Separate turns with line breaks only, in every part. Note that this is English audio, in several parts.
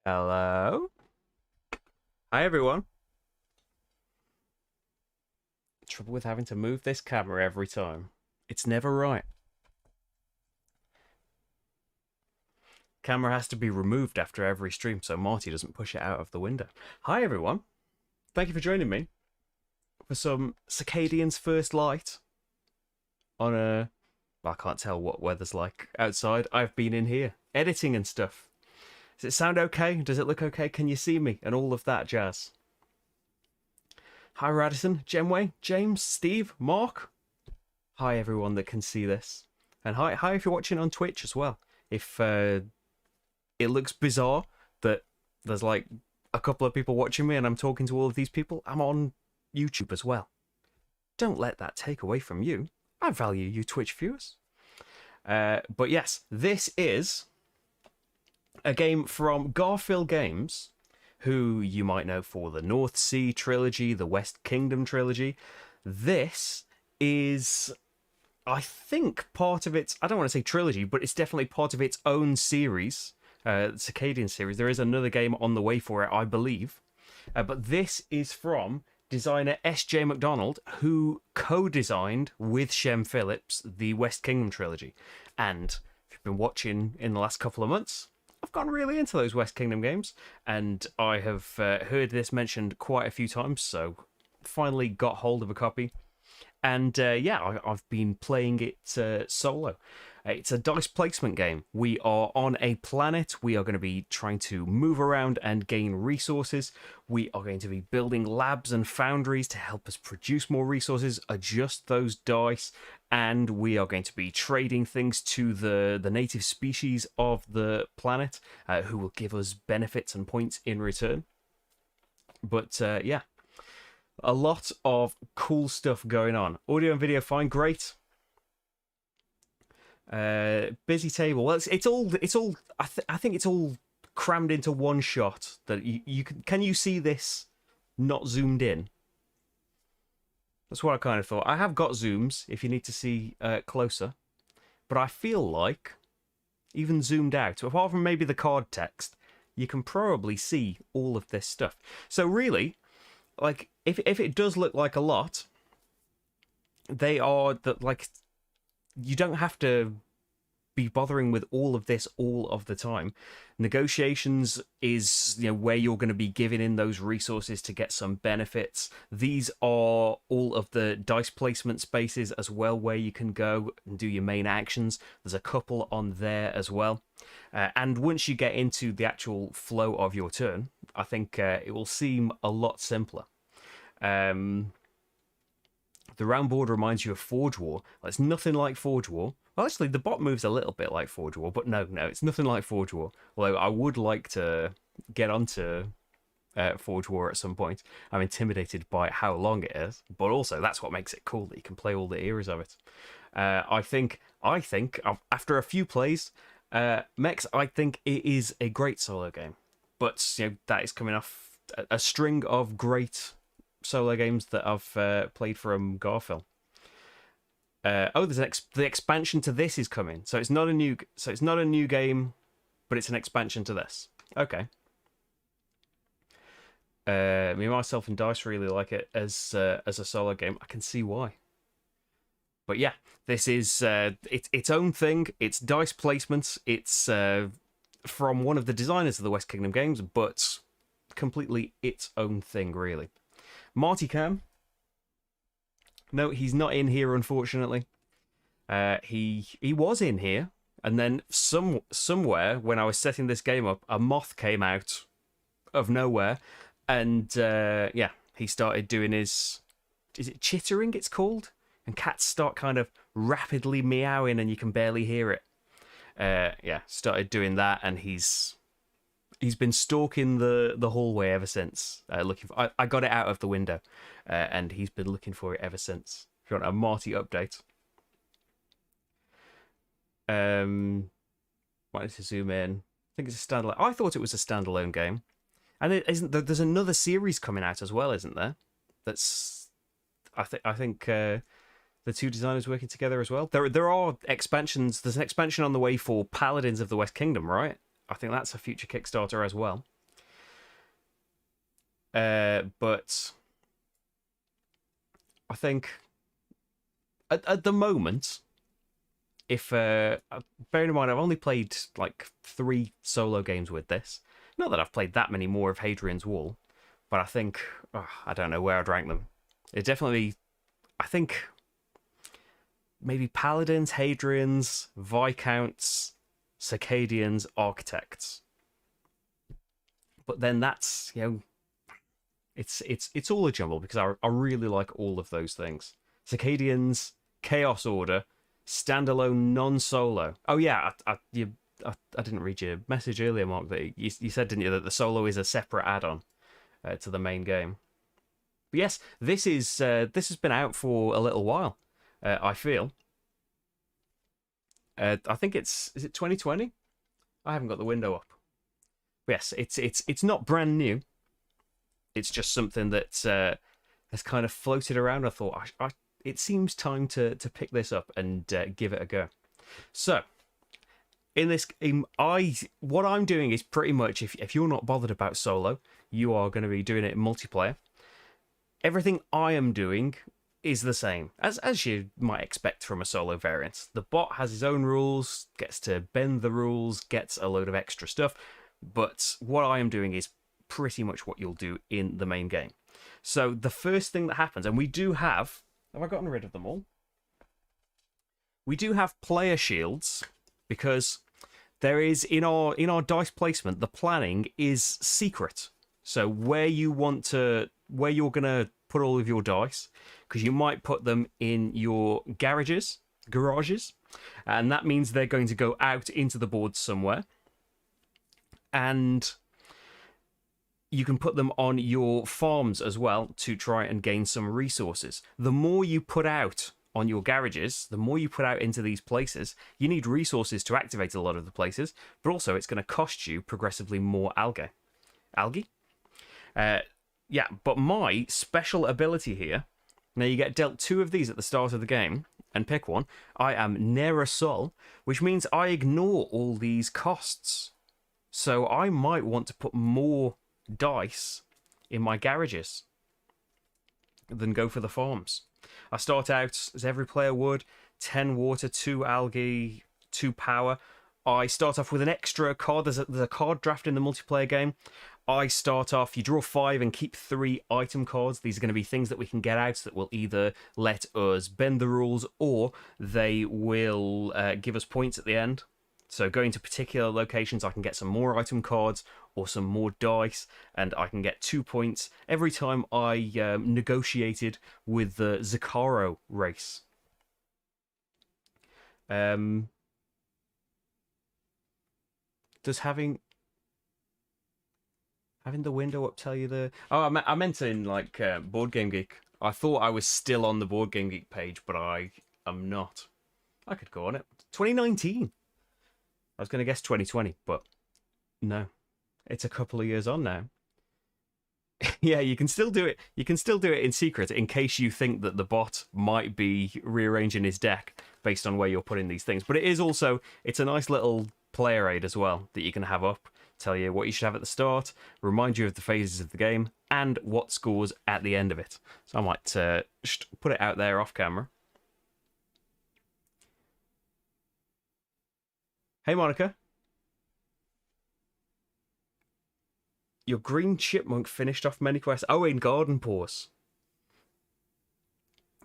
Hello. Hi, everyone. Trouble with having to move this camera every time. It's never right. Camera has to be removed after every stream so Marty doesn't push it out of the window. Hi, everyone. Thank you for joining me for some Circadians First Light on a... I can't tell what weather's like outside. I've been in here editing and stuff. Does it sound okay? Does it look okay? Can you see me? And all of that jazz. Hi, Radisson, Gemway, James, Steve, Mark. Hi, everyone that can see this. And hi if you're watching on Twitch as well. If it looks bizarre that there's like a couple of people watching me and I'm talking to all of these people, I'm on YouTube as well. Don't let that take away from you. I value you Twitch viewers. But yes, this is a game from Garphill Games, who you might know for the North Sea trilogy, the West Kingdom trilogy. This is, I think, part of its, I don't want to say trilogy, but it's definitely part of its own series, Circadian series. There is another game on the way for it, I believe. But this is from designer S.J. McDonald, who co-designed with Shem Phillips the West Kingdom trilogy. And if you've been watching in the last couple of months, I've gotten really into those West Kingdom games, and I have heard this mentioned quite a few times, so finally got hold of a copy. And yeah, I've been playing it solo. It's a dice placement game. We are on a planet. We are going to be trying to move around and gain resources. We are going to be building labs and foundries to help us produce more resources, adjust those dice, and we are going to be trading things to the native species of the planet, who will give us benefits and points in return. But yeah, a lot of cool stuff going on. Audio and video fine, great. Busy table. Well, it's all. I think it's all crammed into one shot. That you can you see this not zoomed in? That's what I kind of thought. I have got zooms if you need to see closer, but I feel like even zoomed out, apart from maybe the card text, you can probably see all of this stuff. So really, like if it does look like a lot, they are like. You don't have to be bothering with all of this all of the time. Negotiations is, where you're going to be giving in those resources to get some benefits. These are all of the dice placement spaces as well, where you can go and do your main actions. There's a couple on there as well. And once you get into the actual flow of your turn, I think it will seem a lot simpler. The round board reminds you of Forge War. Well, it's nothing like Forge War. Well, actually, the bot moves a little bit like Forge War, but no, it's nothing like Forge War. Although I would like to get onto Forge War at some point. I'm intimidated by how long it is, but also that's what makes it cool that you can play all the eras of it. I think after a few plays, Mex, I think it is a great solo game. But that is coming off a string of great solo games that I've played from Garphill. There's the expansion to this is coming, so it's not a new game, but it's an expansion to this. Okay. Me, myself, and Dice really like it as a solo game. I can see why. But yeah, this is its own thing. It's dice placements. It's from one of the designers of the West Kingdom games, but completely its own thing, really. Marty Cam. No, he's not in here, unfortunately. He was in here, and then somewhere when I was setting this game up, a moth came out of nowhere, and yeah, he started doing his. Is it chittering? It's called, and cats start kind of rapidly meowing, and you can barely hear it. Yeah, started doing that, and he's been stalking the hallway ever since, looking for. I got it out of the window, and he's been looking for it ever since. If you want a Marty update, wanted to zoom in. I think it's a standalone. I thought it was a standalone game, and it isn't. There's another series coming out as well, isn't there? That's. I think the two designers working together as well. There are expansions. There's an expansion on the way for Paladins of the West Kingdom, right? I think that's a future Kickstarter as well. But I think at the moment, if bearing in mind I've only played like 3 solo games with this. Not that I've played that many more of Hadrian's Wall, but I think I don't know where I'd rank them. It definitely, I think maybe Paladins, Hadrians, Viscounts, Circadians, Architects. But then that's, it's all a jumble because I really like all of those things. Circadians, Chaos Order, standalone, non-solo. Oh yeah, I didn't read your message earlier, Mark. That you said, didn't you, that the solo is a separate add-on to the main game. But yes, this has been out for a little while. I feel. I think is it 2020? I haven't got the window up. But yes, it's not brand new. It's just something that has kind of floated around. I thought it seems time to pick this up and give it a go. So, in this game, what I'm doing is pretty much, if you're not bothered about solo, you are going to be doing it in multiplayer. Everything I am doing is the same, as you might expect from a solo variant. The bot has his own rules, gets to bend the rules, gets a load of extra stuff, but what I am doing is pretty much what you'll do in the main game. So the first thing that happens, and we do have I gotten rid of them all? We do have player shields, because there is, in our dice placement, the planning is secret. So where you're gonna put all of your dice, because you might put them in your garages, and that means they're going to go out into the board somewhere. And you can put them on your farms as well to try and gain some resources. The more you put out on your garages, the more you put out into these places, you need resources to activate a lot of the places, but also it's going to cost you progressively more algae. Algae? Yeah, but my special ability here, now you get dealt 2 of these at the start of the game, and pick one. I am Nera Sol, which means I ignore all these costs. So I might want to put more dice in my garages than go for the farms. I start out, as every player would, 10 water, 2 algae, 2 power. I start off with an extra card. There's a card draft in the multiplayer game. I start off, you draw 5 and keep 3 item cards. These are going to be things that we can get out that will either let us bend the rules, or they will give us points at the end. So going to particular locations, I can get some more item cards or some more dice, and I can get 2 points every time I negotiated with the Zakaro race. Does having the window up tell you the... Oh, I meant in like Board Game Geek. I thought I was still on the Board Game Geek page, but I am not. I could go on it. 2019. I was going to guess 2020, but no. It's a couple of years on now. Yeah, you can still do it. You can still do it in secret in case you think that the bot might be rearranging his deck based on where you're putting these things. But it is also, it's a nice little player aid as well that you can have up. Tell you what you should have at the start, remind you of the phases of the game, and what scores at the end of it. So I might just put it out there off camera. Hey, Monica. Your green chipmunk finished off many quests. Oh, in Garden Paws.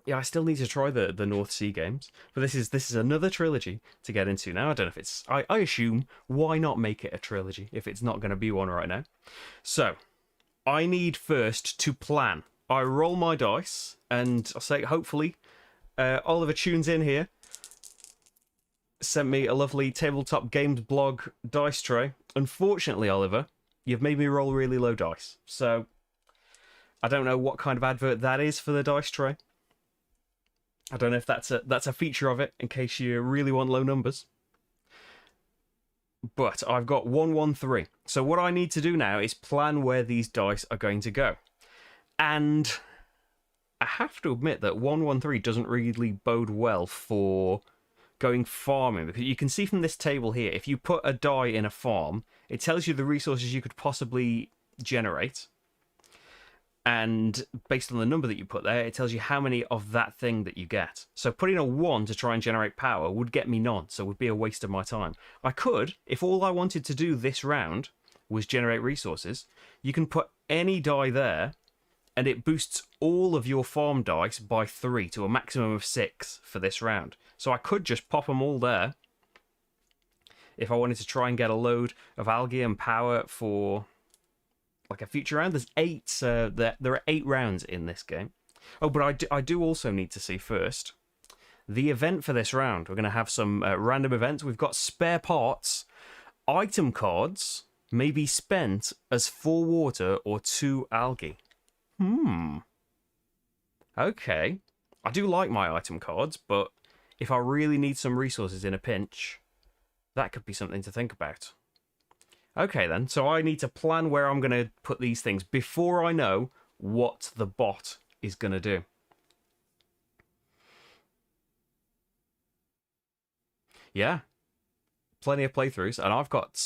Yeah, I still need to try the North Sea games. But this is another trilogy to get into now. I don't know if it's... I assume, why not make it a trilogy if it's not going to be one right now? So, I need first to plan. I roll my dice, and I'll say, hopefully, Oliver tunes in here. Sent me a lovely tabletop games blog dice tray. Unfortunately, Oliver, you've made me roll really low dice. So, I don't know what kind of advert that is for the dice tray. I don't know if that's a feature of it, in case you really want low numbers. But I've got 113. So what I need to do now is plan where these dice are going to go. And I have to admit that 113 doesn't really bode well for going farming, because you can see from this table here, if you put a die in a farm, it tells you the resources you could possibly generate. And based on the number that you put there, it tells you how many of that thing that you get. So putting a 1 to try and generate power would get me none, so it would be a waste of my time. I could, if all I wanted to do this round was generate resources, you can put any die there, and it boosts all of your farm dice by 3 to a maximum of 6 for this round. So I could just pop them all there if I wanted to try and get a load of algae and power for like a future round. There's 8. There are 8 rounds in this game. Oh, but I do also need to see first the event for this round. We're going to have some random events. We've got spare parts. Item cards may be spent as 4 water or 2 algae. Okay. I do like my item cards, but if I really need some resources in a pinch, that could be something to think about. Okay then, so I need to plan where I'm going to put these things before I know what the bot is going to do. Yeah, plenty of playthroughs, and I've got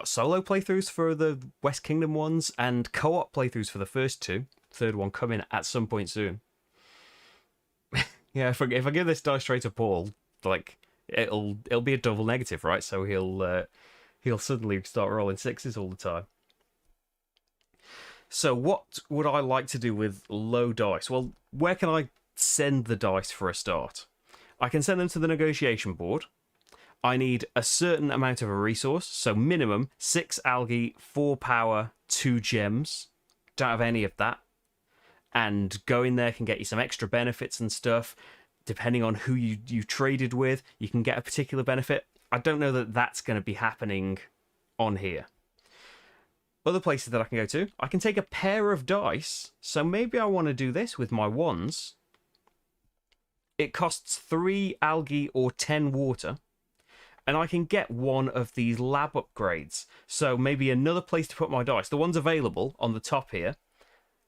solo playthroughs for the West Kingdom ones and co-op playthroughs for the first 2. Third one coming at some point soon. Yeah, if I give this dice tray to Paul, like it'll be a double negative, right? So he'll suddenly start rolling 6s all the time. So what would I like to do with low dice? Well, where can I send the dice for a start? I can send them to the negotiation board. I need a certain amount of a resource, so minimum 6 algae, 4 power, 2 gems. Don't have any of that. And going there can get you some extra benefits and stuff. Depending on who you traded with, you can get a particular benefit. I don't know that that's going to be happening on here. Other places that I can go to, I can take a pair of dice. So maybe I want to do this with my ones. It costs 3 algae or 10 water. And I can get one of these lab upgrades. So maybe another place to put my dice. The ones available on the top here.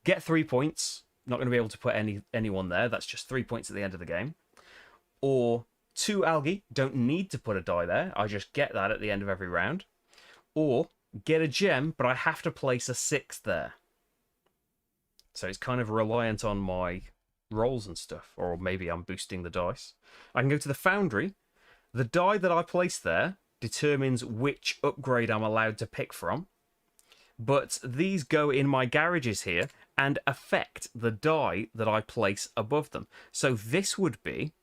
Get 3 points. Not going to be able to put anyone there. That's just 3 points at the end of the game. Or 2 algae. Don't need to put a die there. I just get that at the end of every round. Or get a gem, but I have to place a 6 there. So it's kind of reliant on my rolls and stuff. Or maybe I'm boosting the dice. I can go to the foundry. The die that I place there determines which upgrade I'm allowed to pick from. But these go in my garages here and affect the die that I place above them. So this would be,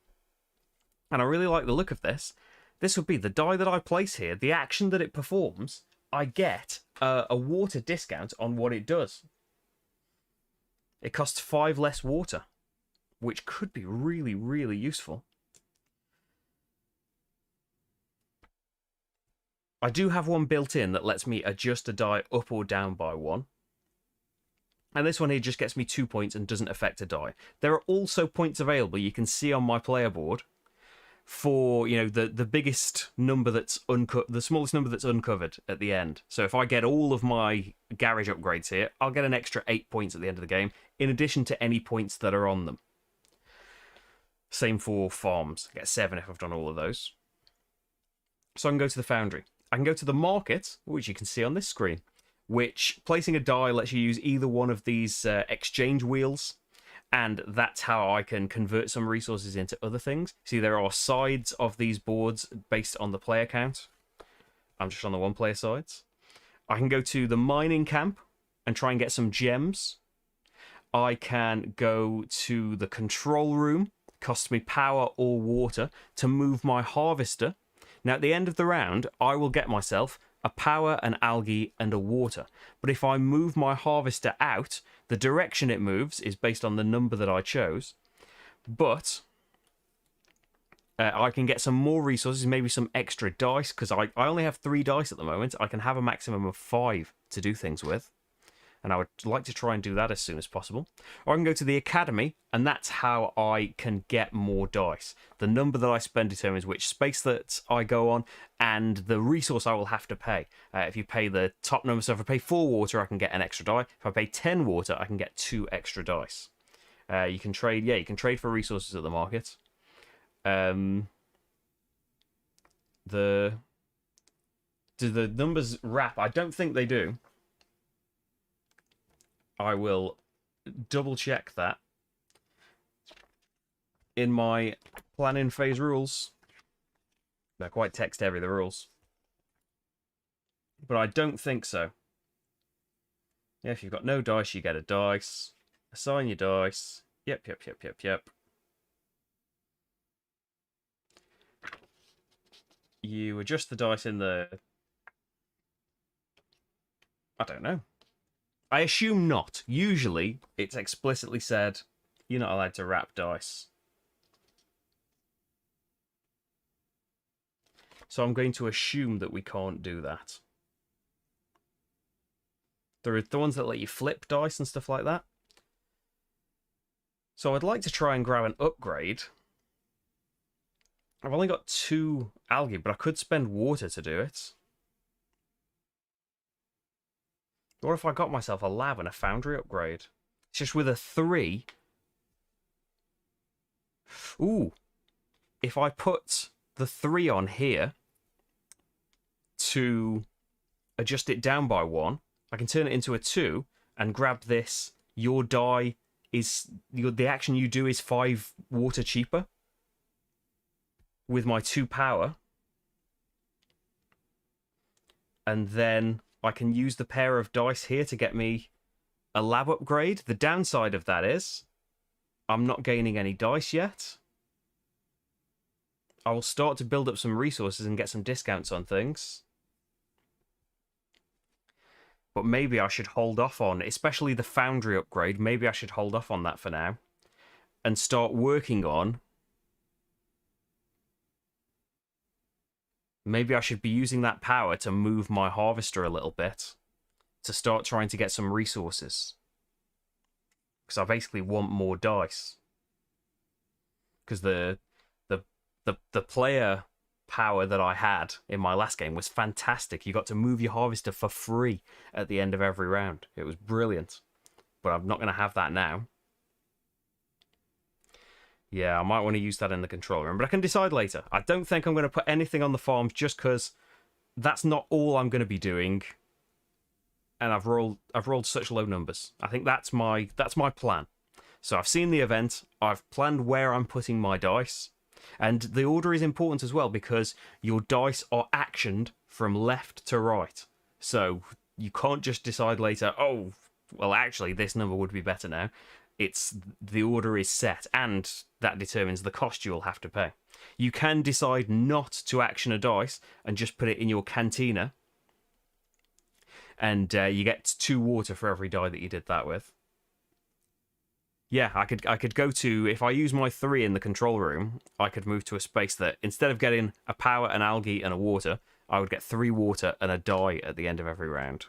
and I really like the look of this, this would be the die that I place here, the action that it performs, I get a water discount on what it does. It costs 5 less water, which could be really, really useful. I do have one built in that lets me adjust a die up or down by 1. And this one here just gets me 2 points and doesn't affect a die. There are also points available you can see on my player board for, you know, the biggest number that's the smallest number that's uncovered at the end. So if I get all of my garage upgrades here, I'll get an extra 8 points at the end of the game, in addition to any points that are on them. Same for farms. I get 7 if I've done all of those. So I can go to the foundry. I can go to the market, which you can see on this screen, which placing a die lets you use either one of these exchange wheels, and that's how I can convert some resources into other things. See, there are sides of these boards based on the player count. I'm just on the one player sides. I can go to the mining camp and try and get some gems. I can go to the control room. It costs me power or water to move my harvester. Now, at the end of the round, I will get myself a power, an algae, and a water. But if I move my harvester out, the direction it moves is based on the number that I chose. But I can get some more resources, maybe some extra dice, because I only have 3 dice at the moment. I can have a maximum of 5 to do things with. And I would like to try and do that as soon as possible. Or I can go to the academy, and that's how I can get more dice. The number that I spend determines which space that I go on, and the resource I will have to pay. If you pay the top number, so if I pay 4 water, I can get an extra die. If I pay 10 water, I can get 2 extra dice. You can trade, you can trade for resources at the market. Do the numbers wrap? I don't think they do. I will double check that in my planning phase rules. They're quite text heavy, the rules. But I don't think so. Yeah, if you've got no dice, you get a dice. Assign your dice. Yep. You adjust the dice in the... I don't know. I assume not. Usually, it's explicitly said you're not allowed to wrap dice. So I'm going to assume that we can't do that. There are the ones that let you flip dice and stuff like that. So I'd like to try and grab an upgrade. I've only got 2 algae, but I could spend water to do it. What if I got myself a lab and a foundry upgrade? It's just with a 3. Ooh. If I put the 3 on here to adjust it down by 1, I can turn it into a 2 and grab this. Your die is... the action you do is 5 water cheaper. With my 2 power. And then I can use the pair of dice here to get me a lab upgrade. The downside of that is I'm not gaining any dice yet. I will start to build up some resources and get some discounts on things. But maybe I should hold off on, especially the foundry upgrade, maybe I should hold off on that for now. And start working on... Maybe I should be using that power to move my harvester a little bit. To start trying to get some resources. Because I basically want more dice. Because the player power that I had in my last game was fantastic. You got to move your harvester for free at the end of every round. It was brilliant. But I'm not going to have that now. Yeah, I might want to use that in the control room, but I can decide later. I don't think I'm going to put anything on the farms just because that's not all I'm going to be doing. And I've rolled such low numbers. I think that's my plan. So I've seen the event, I've planned where I'm putting my dice, and the order is important as well because your dice are actioned from left to right. So you can't just decide later, oh, well actually this number would be better now. It's the order is set, and that determines the cost you'll have to pay. You can decide not to action a dice and just put it in your cantina, and you get 2 water for every die that you did that with. Yeah, I could go to, if I use my 3 in the control room, I could move to a space that instead of getting a power, an algae, and a water, I would get 3 water and a die at the end of every round.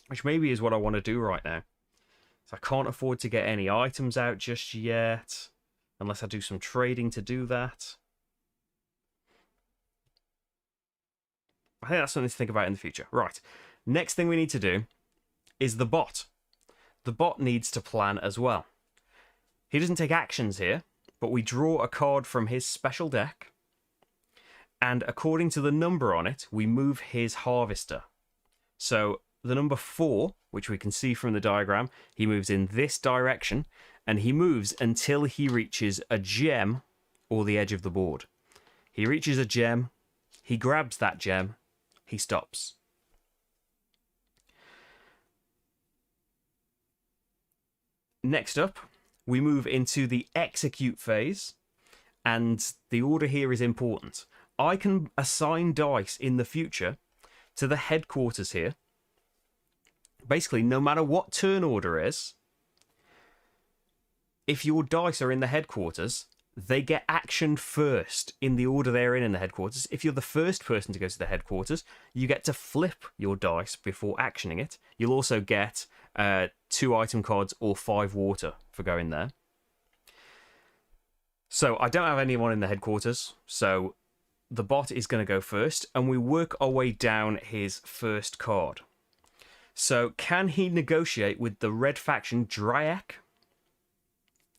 Which maybe is what I want to do right now. So I can't afford to get any items out just yet, unless I do some trading to do that. I think that's something to think about in the future. Right, next thing we need to do is the bot. The bot needs to plan as well. He doesn't take actions here, but we draw a card from his special deck, and according to the number on it, we move his harvester. So the number 4, which we can see from the diagram, he moves in this direction, and he moves until he reaches a gem or the edge of the board. He reaches a gem, he grabs that gem, he stops. Next up, we move into the execute phase, and the order here is important. I can assign dice in the future to the headquarters here. Basically, no matter what turn order is, if your dice are in the headquarters, they get actioned first in the order they're in the headquarters. If you're the first person to go to the headquarters, you get to flip your dice before actioning it. You'll also get 2 item cards or 5 water for going there. So I don't have anyone in the headquarters, so the bot is going to go first, and we work our way down his first card. So can he negotiate with the red faction Dryak?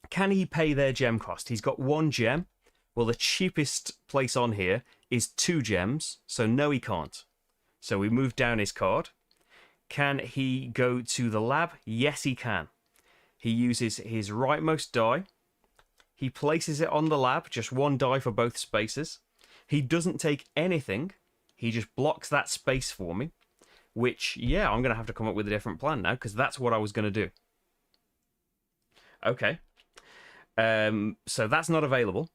Can he pay their gem cost? He's got 1 gem. Well, the cheapest place on here is 2 gems, so no, he can't. So we move down his card. Can he go to the lab? Yes, he can. He uses his rightmost die. He places it on the lab, just one die for both spaces. He doesn't take anything. He just blocks that space for me, which, yeah, I'm going to have to come up with a different plan now, because that's what I was going to do. Okay. So that's not available.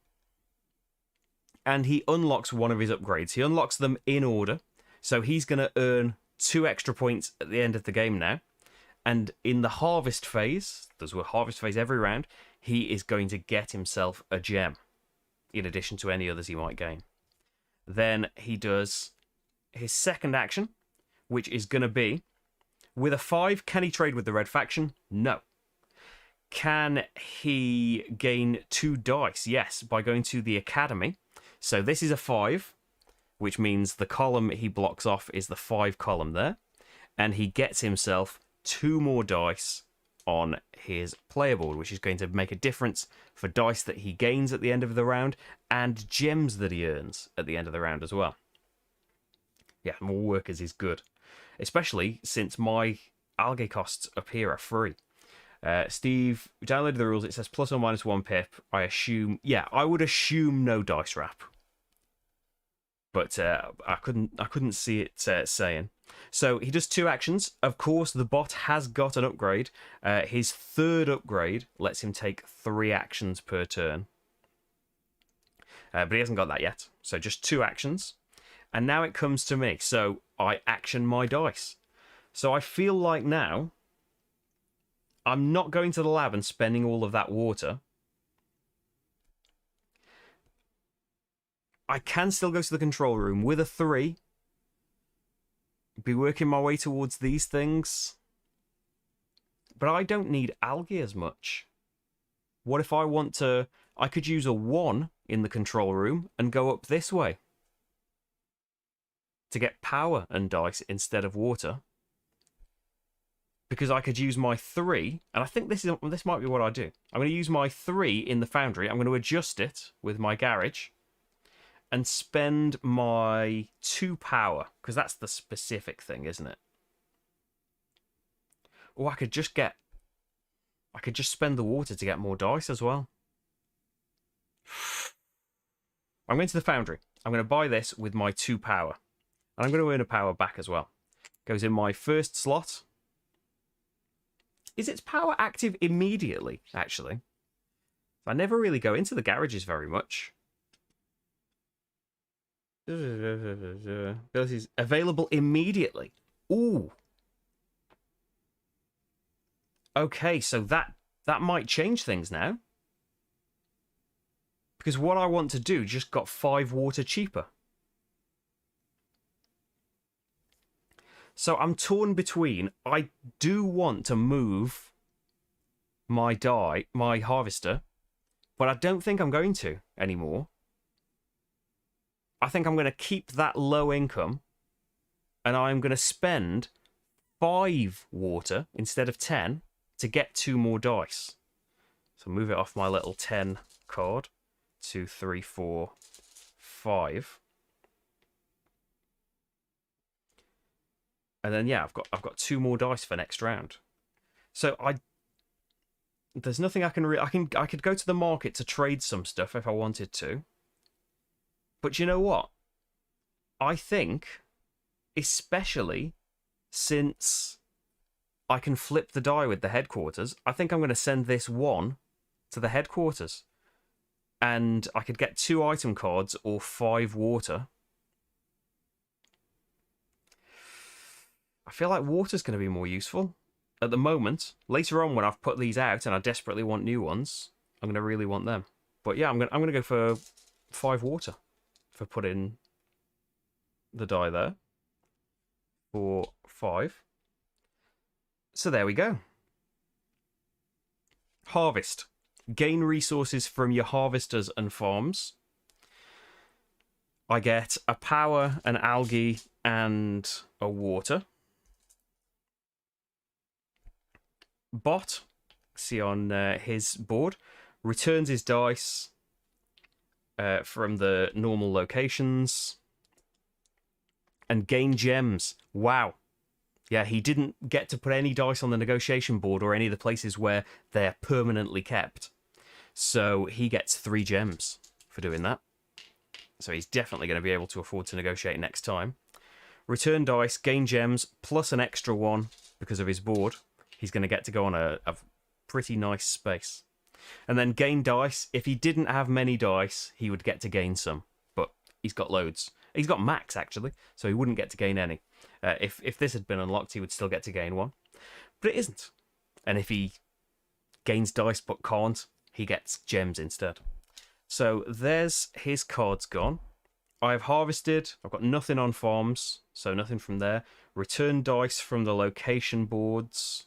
And he unlocks one of his upgrades. He unlocks them in order. So he's going to earn 2 extra points at the end of the game now. And in the harvest phase, there's a harvest phase every round, he is going to get himself a gem, in addition to any others he might gain. Then he does his second action, which is going to be, with a 5, can he trade with the red faction? No. Can he gain 2 dice? Yes, by going to the academy. So this is a 5, which means the column he blocks off is the 5 column there. And he gets himself 2 more dice on his player board, which is going to make a difference for dice that he gains at the end of the round and gems that he earns at the end of the round as well. Yeah, more workers is good, especially since my algae costs up here are free. Steve downloaded the rules. It says plus or minus 1 pip. I assume, yeah, I would assume no dice wrap, but I couldn't see it saying. So he does 2 actions. Of course, the bot has got an upgrade. His third upgrade lets him take 3 actions per turn, but he hasn't got that yet. So just 2 actions, and now it comes to me. So I action my dice. So I feel like now I'm not going to the lab and spending all of that water. I can still go to the control room with a 3. Be working my way towards these things. But I don't need algae as much. What if I want to... I could use a 1 in the control room and go up this way to get power and dice instead of water. Because I could use my 3, and I think this might be what I do. I'm going to use my 3 in the foundry. I'm going to adjust it with my garage and spend my 2 power, because that's the specific thing, isn't it? Or I could just spend the water to get more dice as well. I'm going to the foundry. I'm going to buy this with my 2 power, and I'm going to earn a power back as well. Goes in my first slot. Is its power active immediately, actually? I never really go into the garages very much. Abilities available immediately. Ooh. Okay, so that might change things now. Because what I want to do just got 5 water cheaper. So I'm torn between, I do want to move my harvester, but I don't think I'm going to anymore. I think I'm going to keep that low income, and I'm going to spend 5 water instead of 10 to get 2 more dice. So move it off my little 10 card. 2, 3, 4, 5. And then yeah, I've got 2 more dice for next round. So there's nothing I can I could go to the market to trade some stuff if I wanted to. But you know what? I think, especially since I can flip the die with the headquarters, I think I'm going to send this 1 to the headquarters. And I could get 2 item cards or 5 water. I feel like water's going to be more useful at the moment. Later on, when I've put these out and I desperately want new ones, I'm going to really want them. But yeah, I'm going to go for 5 water for putting the die there. For 5. So there we go. Harvest. Gain resources from your harvesters and farms. I get a power, an algae, and a water. Bot, see on his board, returns his dice from the normal locations and gain gems. Wow. Yeah, he didn't get to put any dice on the negotiation board or any of the places where they're permanently kept. So he gets 3 gems for doing that. So he's definitely going to be able to afford to negotiate next time. Return dice, gain gems, plus an extra 1 because of his board. He's going to get to go on a pretty nice space. And then gain dice. If he didn't have many dice, he would get to gain some. But he's got loads. He's got max, actually, so he wouldn't get to gain any. If this had been unlocked, he would still get to gain 1. But it isn't. And if he gains dice but can't, he gets gems instead. So there's his cards gone. I've harvested. I've got nothing on farms, so nothing from there. Return dice from the location boards.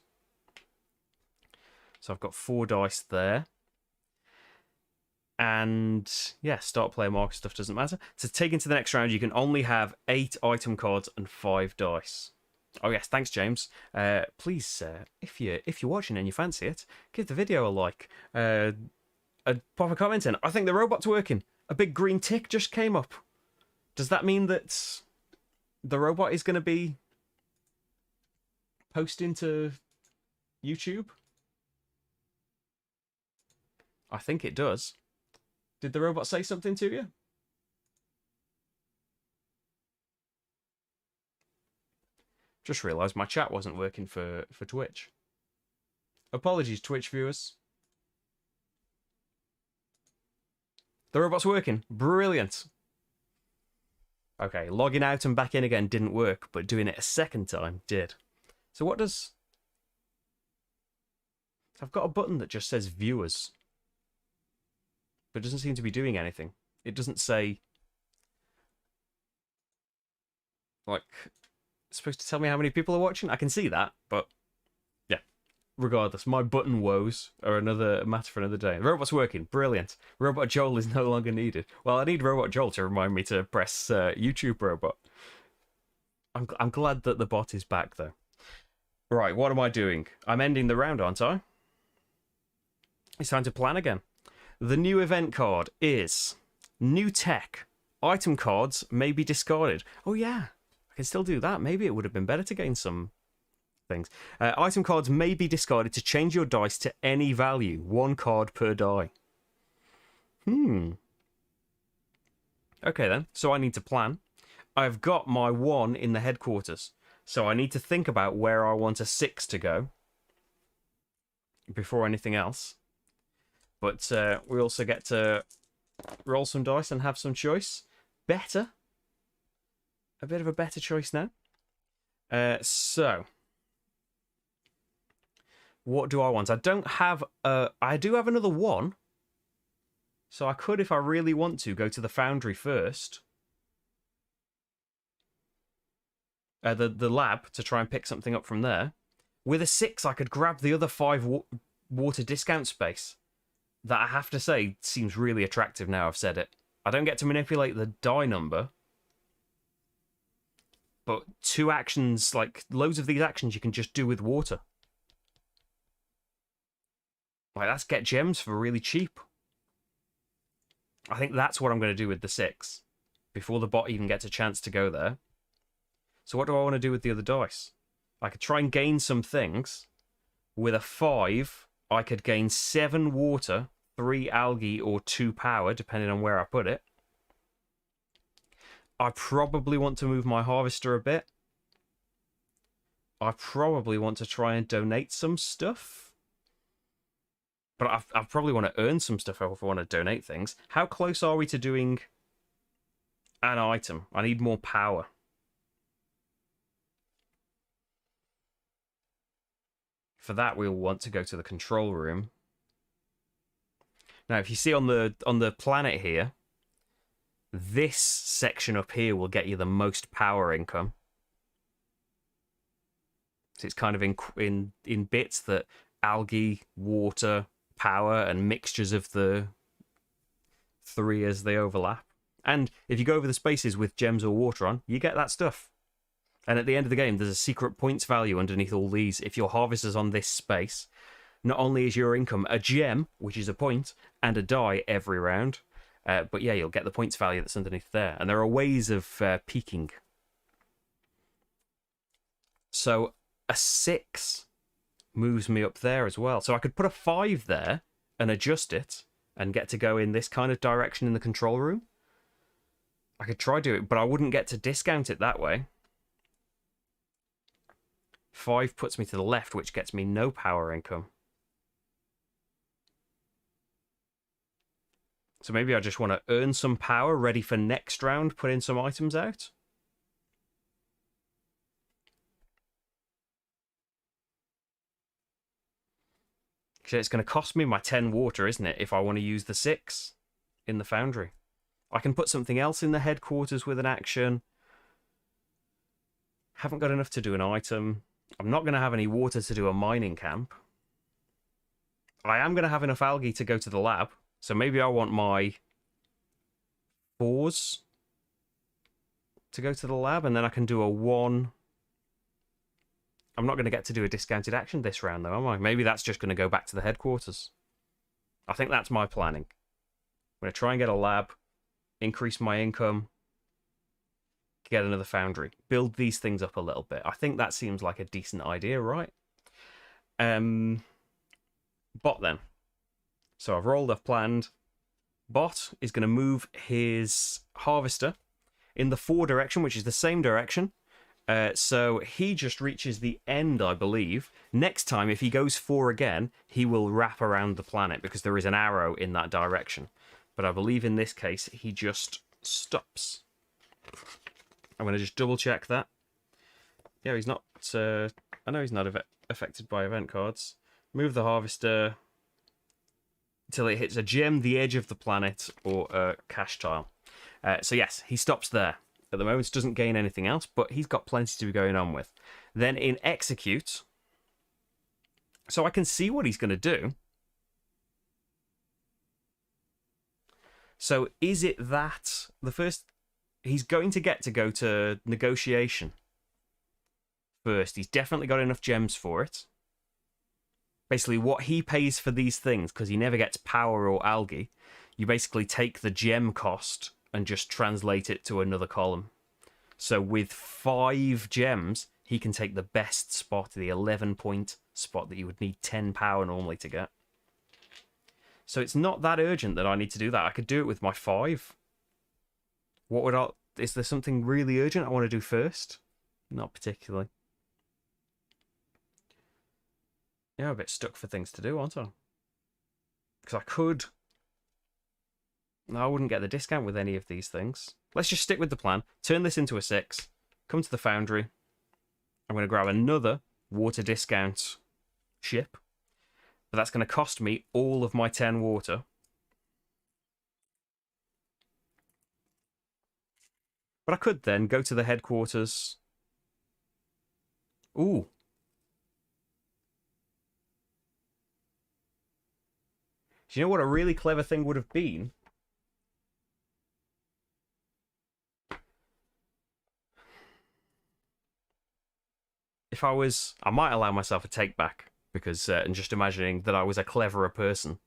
So I've got 4 dice there. And yeah, start player marker stuff doesn't matter. To take into the next round, you can only have 8 item cards and 5 dice. Oh yes, thanks James. Please, if you're watching and you fancy it, give the video a like. Pop a comment in. I think the robot's working. A big green tick just came up. Does that mean that the robot is going to be posting to YouTube? I think it does. Did the robot say something to you? Just realised my chat wasn't working for Twitch. Apologies, Twitch viewers. The robot's working. Brilliant. Okay, logging out and back in again didn't work, but doing it a second time did. So what does... I've got a button that just says viewers. But it doesn't seem to be doing anything. It doesn't say... Like, it's supposed to tell me how many people are watching? I can see that, but... Yeah. Regardless, my button woes are another matter for another day. The robot's working. Brilliant. Robot Joel is no longer needed. Well, I need Robot Joel to remind me to press YouTube robot. I'm glad that the bot is back, though. Right, what am I doing? I'm ending the round, aren't I? It's time to plan again. The new event card is new tech. Item cards may be discarded. Oh yeah, I can still do that. Maybe it would have been better to gain some things. Item cards may be discarded to change your dice to any value. 1 card per die. Okay then, so I need to plan. I've got my 1 in the headquarters. So I need to think about where I want a 6 to go. Before anything else. But we also get to roll some dice and have some choice. Better. A bit of a better choice now. So. What do I want? I don't have... I do have another 1. So I could, if I really want to, go to the foundry first. The lab, to try and pick something up from there. With a 6, I could grab the other 5 water discount space. That I have to say seems really attractive now I've said it. I don't get to manipulate the die number. But 2 actions, like loads of these actions you can just do with water. Like that's get gems for really cheap. I think that's what I'm going to do with the 6. Before the bot even gets a chance to go there. So what do I want to do with the other dice? I could try and gain some things. With a 5... I could gain 7 water, 3 algae, or 2 power, depending on where I put it. I probably want to move my harvester a bit. I probably want to try and donate some stuff. But I probably want to earn some stuff if I want to donate things. How close are we to doing an item? I need more power. For that, we'll want to go to the control room. Now, if you see on the planet here, this section up here will get you the most power income. So it's kind of in bits that algae, water, power, and mixtures of the 3 as they overlap. And if you go over the spaces with gems or water on, you get that stuff. And at the end of the game, there's a secret points value underneath all these. If your harvester's on this space, not only is your income a gem, which is a point, and a die every round, but yeah, you'll get the points value that's underneath there. And there are ways of peaking. So a 6 moves me up there as well. So I could put a 5 there and adjust it and get to go in this kind of direction in the control room. I could try do it, but I wouldn't get to discount it that way. 5 puts me to the left, which gets me no power income. So maybe I just want to earn some power, ready for next round, put in some items out. It's going to cost me my 10 water, isn't it, if I want to use the 6 in the foundry. I can put something else in the headquarters with an action. Haven't got enough to do an item. I'm not going to have any water to do a mining camp. I am going to have enough algae to go to the lab. So maybe I want my 4s to go to the lab, and then I can do a 1. I'm not going to get to do a discounted action this round, though, am I? Maybe that's just going to go back to the headquarters. I think that's my planning. I'm going to try and get a lab, increase my income, get another foundry, build these things up a little bit. I think that seems like a decent idea, right? Bot then. So I've rolled, I've planned. Bot is going to move his harvester in the 4 direction, which is the same direction. So he just reaches the end, I believe. Next time, if he goes 4 again, he will wrap around the planet because there is an arrow in that direction. But I believe in this case, he just stops. I'm going to just double check that. Yeah, he's not... I know he's not affected by event cards. Move the harvester until it hits a gem, the edge of the planet, or a cash tile. So yes, he stops there. At the moment, doesn't gain anything else, but he's got plenty to be going on with. Then in execute, so I can see what he's going to do. So is it that the first... He's going to get to go to negotiation first. He's definitely got enough gems for it. Basically, what he pays for these things, because he never gets power or algae, you basically take the gem cost and just translate it to another column. So with 5 gems, he can take the best spot, the 11-point spot that you would need 10 power normally to get. So it's not that urgent that I need to do that. I could do it with my 5. What would I... Is there something really urgent I want to do first? Not particularly. Yeah, I'm a bit stuck for things to do, aren't I? Because I could... No, I wouldn't get the discount with any of these things. Let's just stick with the plan. Turn this into a 6. Come to the foundry. I'm going to grab another water discount ship. But that's going to cost me all of my 10 water. But I could then go to the headquarters. Ooh. Do you know what a really clever thing would have been? If I was... I might allow myself a take back, because and just imagining that I was a cleverer person.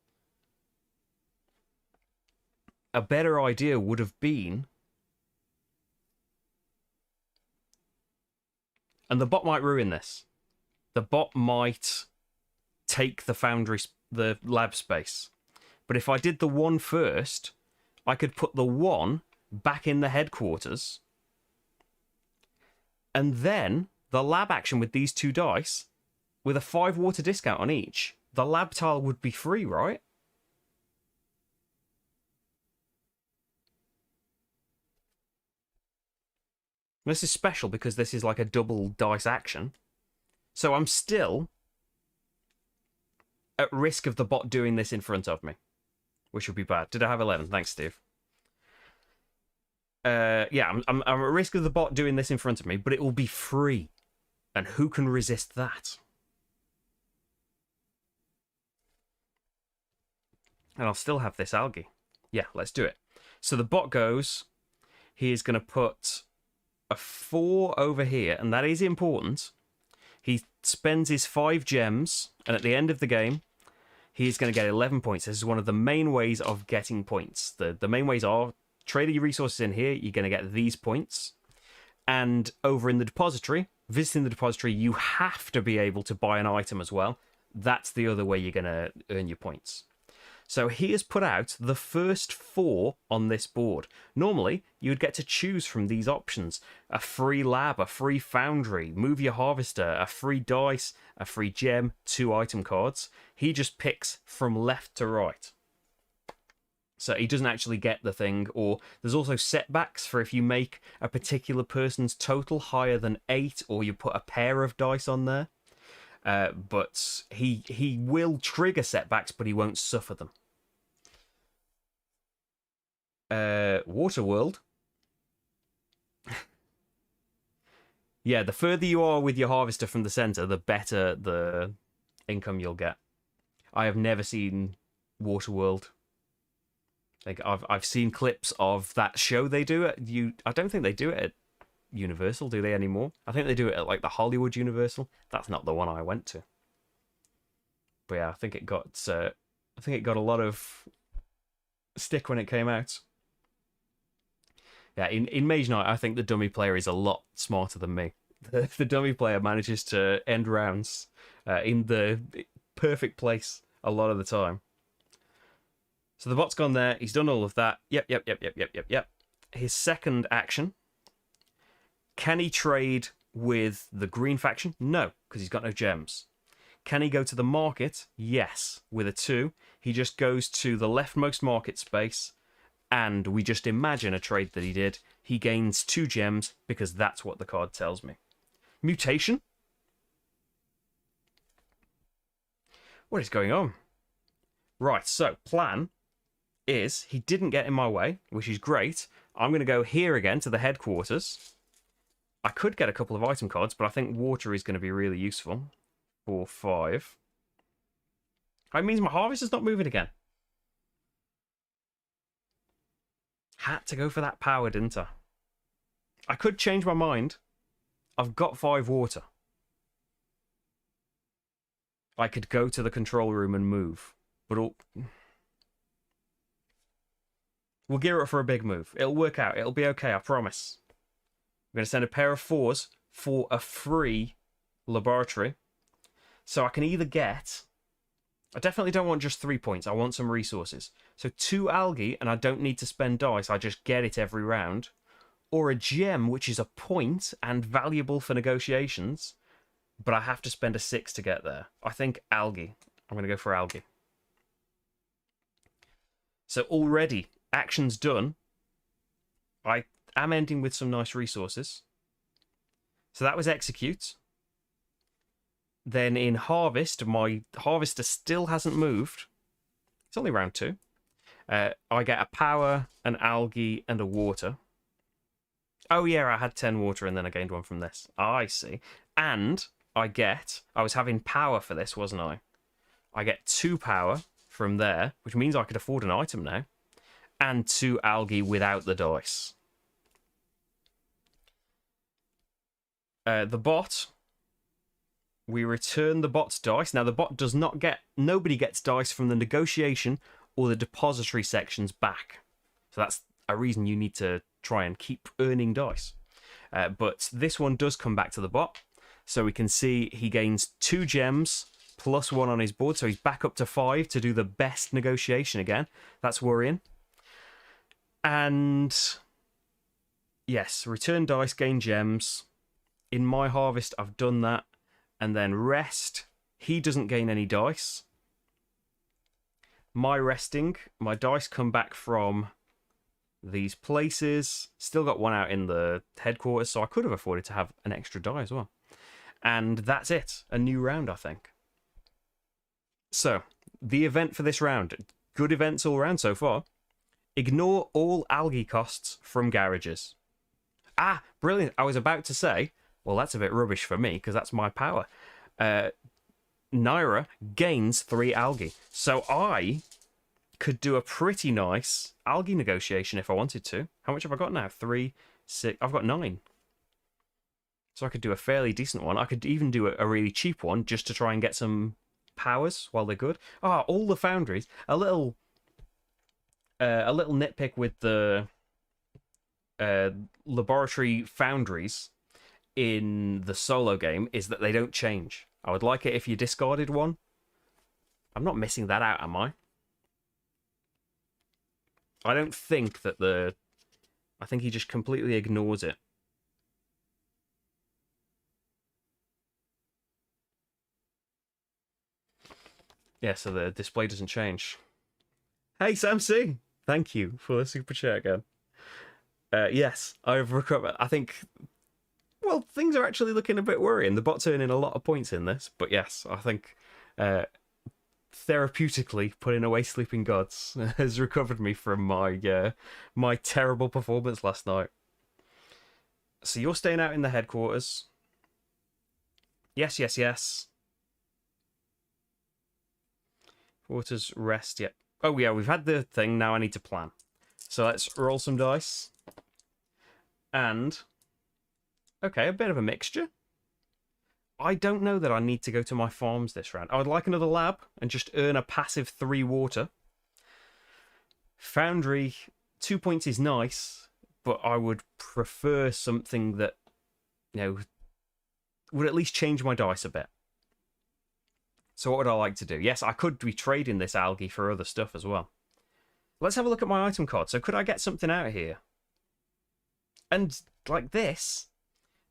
A better idea would have been... And the bot might ruin this. The bot might take the foundry, the lab space. But if I did the 1 first, I could put the 1 back in the headquarters. And then the lab action with these 2 dice, with a 5 water discount on each, the lab tile would be free, right? This is special because this is like a double dice action. So I'm still at risk of the bot doing this in front of me, which would be bad. Did I have 11? Thanks, Steve. Yeah, I'm at risk of the bot doing this in front of me, but it will be free. And who can resist that? And I'll still have this algae. Yeah, let's do it. So the bot goes, he is going to put a 4 over here, and that is important. He spends his 5 gems, and at the end of the game, he's going to get 11 points. This is one of the main ways of getting points. The main ways are, trade your resources in here, you're going to get these points. And over in the depository, visiting the depository, you have to be able to buy an item as well. That's the other way you're going to earn your points. So he has put out the first 4 on this board. Normally, you would get to choose from these options. A free lab, a free foundry, move your harvester, a free dice, a free gem, 2 item cards. He just picks from left to right. So he doesn't actually get the thing. Or there's also setbacks for if you make a particular person's total higher than 8, or you put a pair of dice on there. But he will trigger setbacks, but he won't suffer them. Waterworld. Yeah, the further you are with your harvester from the center, the better the income you'll get. I have never seen Waterworld. Like I've seen clips of that show they do at I don't think they do it at Universal, do they anymore? I think they do it at like the Hollywood Universal. That's not the one I went to. But yeah, I think it got a lot of stick when it came out. Yeah, in Mage Knight, I think the dummy player is a lot smarter than me. The dummy player manages to end rounds in the perfect place a lot of the time. So the bot's gone there. He's done all of that. Yep. His second action. Can he trade with the green faction? No, because he's got no gems. Can he go to the market? Yes, with a 2. He just goes to the leftmost market space, and we just imagine a trade that he did. He gains 2 gems because that's what the card tells me. Mutation? What is going on? Right, so plan is he didn't get in my way, which is great. I'm going to go here again to the headquarters. I could get a couple of item cards, but I think water is going to be really useful. 4, 5. That means my harvest is not moving again. Had to go for that power, didn't I? I could change my mind. I've got 5 water. I could go to the control room and move. But we'll gear up for a big move. It'll work out. It'll be okay, I promise. I'm going to send a pair of 4s for a free laboratory. So I can either get... I definitely don't want just 3 points. I want some resources. So 2 algae, and I don't need to spend dice. I just get it every round. Or a gem, which is a point and valuable for negotiations. But I have to spend a 6 to get there. I think algae. I'm going to go for algae. So already, action's done. I am ending with some nice resources. So that was execute. Then in harvest, my harvester still hasn't moved. It's only round 2. I get a power, an algae, and a water. Oh yeah, I had 10 water and then I gained 1 from this. I see. And I was having power for this, wasn't I? I get 2 power from there, which means I could afford an item now. And 2 algae without the dice. The bot... We return the bot's dice. Now, the bot does not get... Nobody gets dice from the negotiation or the depository sections back. So that's a reason you need to try and keep earning dice. But this one does come back to the bot. So we can see he gains 2 gems plus 1 on his board. So he's back up to 5 to do the best negotiation again. That's worrying. And... Yes, return dice, gain gems. In my harvest, I've done that. And then rest, he doesn't gain any dice. My resting, my dice come back from these places. Still got 1 out in the headquarters, so I could have afforded to have an extra die as well. And that's it. A new round, I think. So, the event for this round. Good events all round so far. Ignore all algae costs from garages. Ah, brilliant. I was about to say... Well, that's a bit rubbish for me, because that's my power. Naira gains 3 algae. So I could do a pretty nice algae negotiation if I wanted to. How much have I got now? 3, 6... I've got 9. So I could do a fairly decent one. I could even do a really cheap one, just to try and get some powers while they're good. Ah, all the foundries. A little nitpick with the uh, laboratory foundries in the solo game is that they don't change. I would like it if you discarded one. I'm not missing that out, am I? I don't think that the... I think he just completely ignores it. Yeah, so the display doesn't change. Hey, Sam C! Thank you for the super chat again. Yes, I've recovered. I think... Well, things are actually looking a bit worrying. The bot's earning a lot of points in this. But yes, I think... therapeutically putting away Sleeping Gods has recovered me from my terrible performance last night. So you're staying out in the headquarters. Yes, yes, yes. Quarters rest, yep. Oh yeah, we've had the thing, now I need to plan. So let's roll some dice. And... okay, a bit of a mixture. I don't know that I need to go to my farms this round. I would like another lab and just earn a passive 3 water. Foundry, 2 points is nice, but I would prefer something that, would at least change my dice a bit. So what would I like to do? Yes, I could be trading this algae for other stuff as well. Let's have a look at my item card. So could I get something out here? And like this...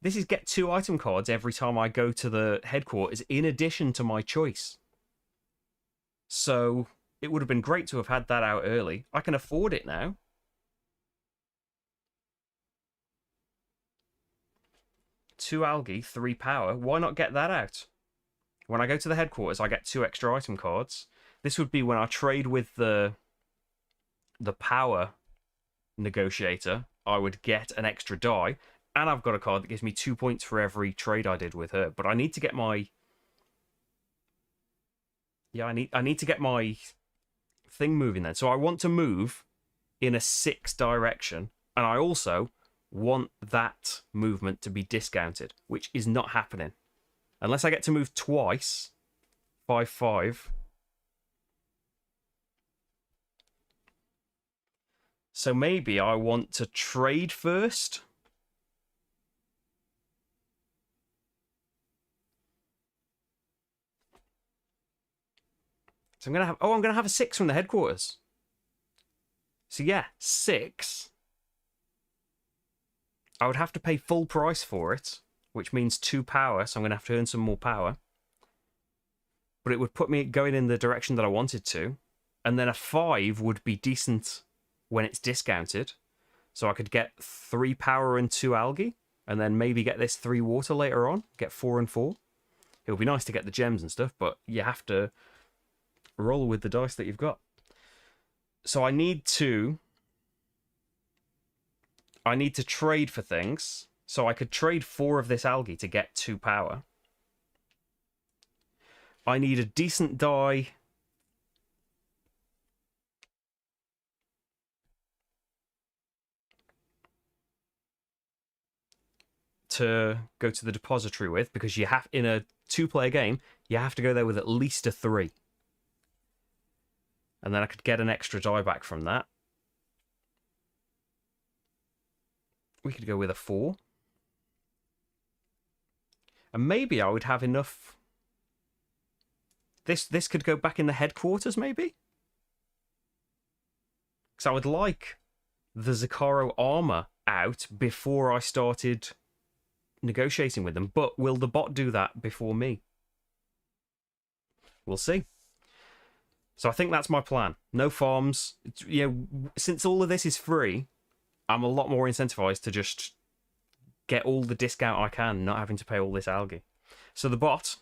This is get 2 item cards every time I go to the headquarters, in addition to my choice. So it would have been great to have had that out early. I can afford it now. Two algae, 3 power. Why not get that out? When I go to the headquarters, I get 2 extra item cards. This would be when I trade with the power negotiator. I would get an extra die. And I've got a card that gives me 2 points for every trade I did with her. But I need to get my... yeah, I need to get my thing moving then. So I want to move in a 6 direction. And I also want that movement to be discounted, which is not happening. Unless I get to move twice. 5-5. So maybe I want to trade first... So I'm gonna have a 6 from the headquarters. So yeah, 6. I would have to pay full price for it, which means 2 power, so I'm gonna have to earn some more power. But it would put me going in the direction that I wanted to. And then a 5 would be decent when it's discounted. So I could get 3 power and 2 algae, and then maybe get this 3 water later on, get 4 and 4. It would be nice to get the gems and stuff, but you have to roll with the dice that you've got. So I need to trade for things. So I could trade 4 of this algae to get 2 power. I need a decent die to go to the depository with, because you have, in a 2-player game, you have to go there with at least a 3. And then I could get an extra die back from that. We could go with a 4. And maybe I would have enough... This could go back in the headquarters, maybe? Because I would like the Zakaro armor out before I started negotiating with them. But will the bot do that before me? We'll see. So I think that's my plan. No farms. Since all of this is free, I'm a lot more incentivized to just get all the discount I can, not having to pay all this algae. So the bot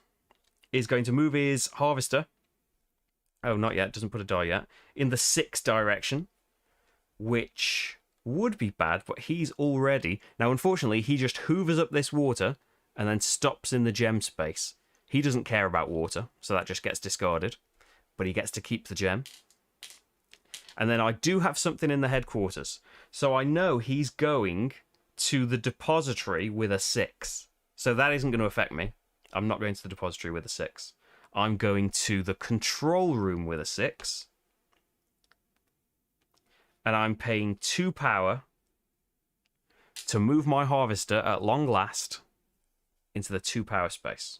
is going to move his harvester. Oh, not yet. Doesn't put a die yet. In the 6 direction, which would be bad, but he's already... Now, unfortunately, he just hoovers up this water and then stops in the gem space. He doesn't care about water, so that just gets discarded. But he gets to keep the gem. And then I do have something in the headquarters. So I know he's going to the depository with a 6. So that isn't going to affect me. I'm not going to the depository with a 6. I'm going to the control room with a 6. And I'm paying 2 power to move my harvester at long last into the 2 power space.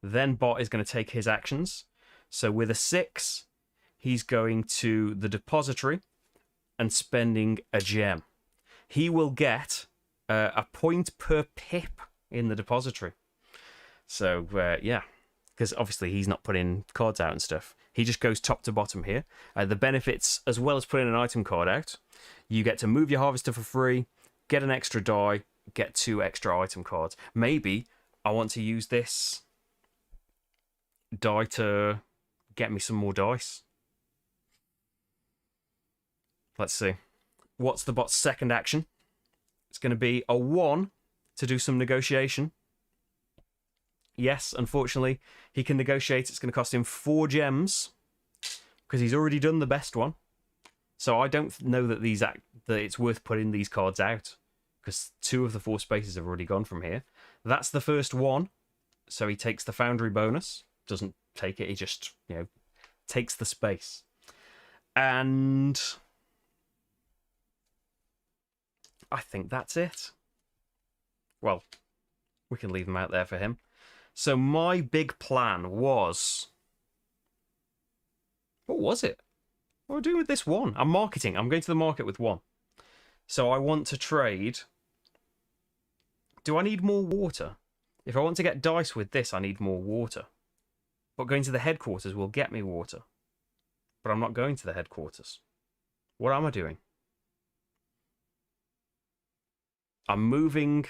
Then Bot is going to take his actions. So with a 6, he's going to the depository and spending a gem. He will get a point per pip in the depository. So, yeah, because obviously he's not putting cards out and stuff. He just goes top to bottom here. The benefits, as well as putting an item card out, you get to move your harvester for free, get an extra die, get 2 extra item cards. Maybe I want to use this die to get me some more dice. Let's see. What's the bot's second action? It's going to be a 1 to do some negotiation. Yes, unfortunately, he can negotiate. It's going to cost him 4 gems because he's already done the best one. So I don't know that that it's worth putting these cards out because 2 of the 4 spaces have already gone from here. That's the first one. So he takes the Foundry bonus. Doesn't take it. He just, takes the space. And I think that's it. Well, we can leave them out there for him. So my big plan was... What was it? What am I doing with this 1? I'm marketing. I'm going to the market with 1. So I want to trade... Do I need more water? If I want to get dice with this, I need more water. But going to the headquarters will get me water. But I'm not going to the headquarters. What am I doing? I'm moving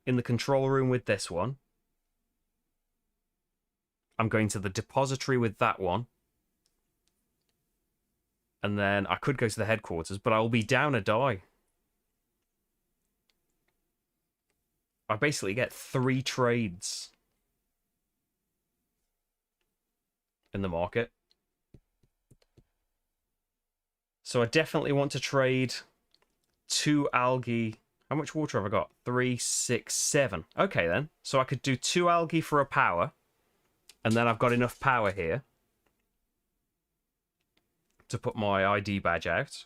in the control room with this one. I'm going to the depository with that one. And then I could go to the headquarters, but I will be down a die. I basically get 3 trades in the market. So I definitely want to trade 2 algae. How much water have I got? 3, 6, 7. Okay then. So I could do 2 algae for a power. And then I've got enough power here to put my ID badge out.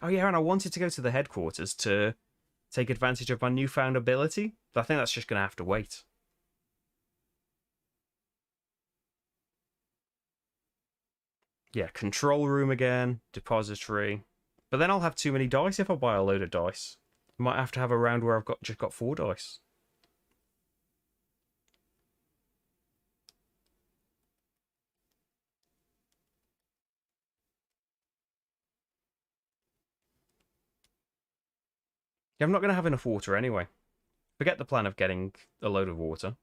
Oh yeah, and I wanted to go to the headquarters to take advantage of my newfound ability. But I think that's just going to have to wait. Yeah, control room again, depository. But then I'll have too many dice if I buy a load of dice. I might have to have a round where I've just got 4 dice. Yeah, I'm not going to have enough water anyway. Forget the plan of getting a load of water.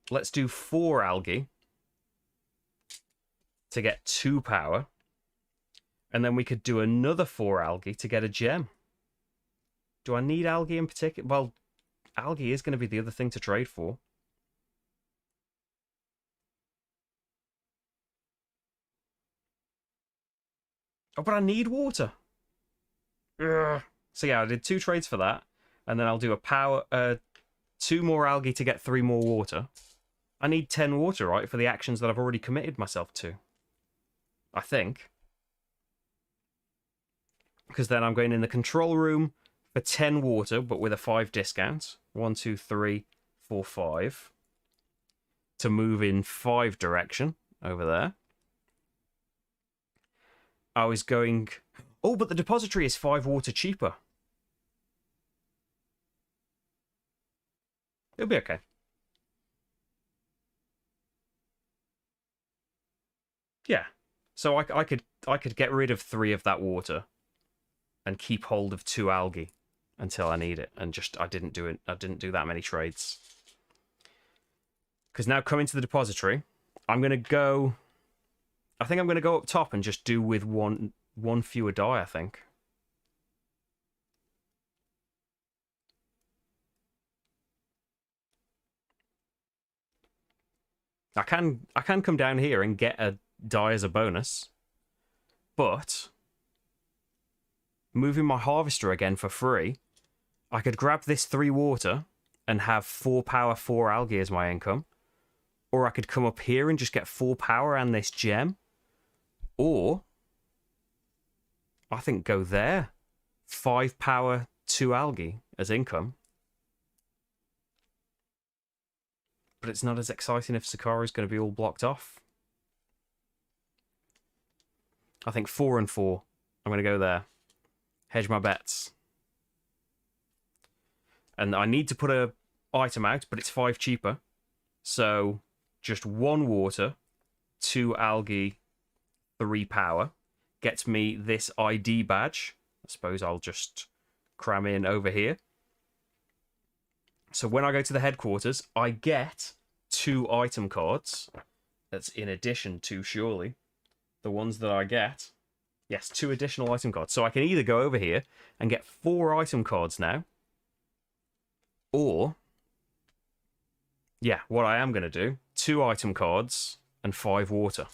Let's do 4 algae to get 2 power. And then we could do another 4 algae to get a gem. Do I need algae in particular? Well, algae is going to be the other thing to trade for. Oh, but I need water. Ugh. So yeah, I did 2 trades for that. And then I'll do a power... 2 more algae to get 3 more water. I need 10 water, right, for the actions that I've already committed myself to. I think. Because then I'm going in the control room for 10 water, but with a 5 discount. 1, 2, 3, 4, 5. To move in 5 direction over there. I was going... Oh, but the depository is 5 water cheaper. It'll be okay. Yeah. So I could get rid of 3 of that water and keep hold of 2 algae until I need it. And just I didn't do that many trades. Because now coming to the depository, I'm gonna go. I think I'm gonna go up top and just do with one fewer die, I think. I can come down here and get a die as a bonus, but moving my harvester again for free, I could grab this 3 water and have 4 power, 4 algae as my income, or I could come up here and just get 4 power and this gem, or I think go there. 5 power, 2 algae as income. But it's not as exciting if Sakara's going to be all blocked off. I think 4 and 4. I'm going to go there. Hedge my bets. And I need to put a item out, but it's 5 cheaper. So just 1 water, 2 algae, 3 power. Gets me this ID badge. I suppose I'll just cram in over here. So when I go to the headquarters, I get 2 item cards. That's in addition to, surely, the ones that I get. Yes, 2 additional item cards. So I can either go over here and get 4 item cards now. Or, yeah, what I am going to do, 2 item cards and 5 water.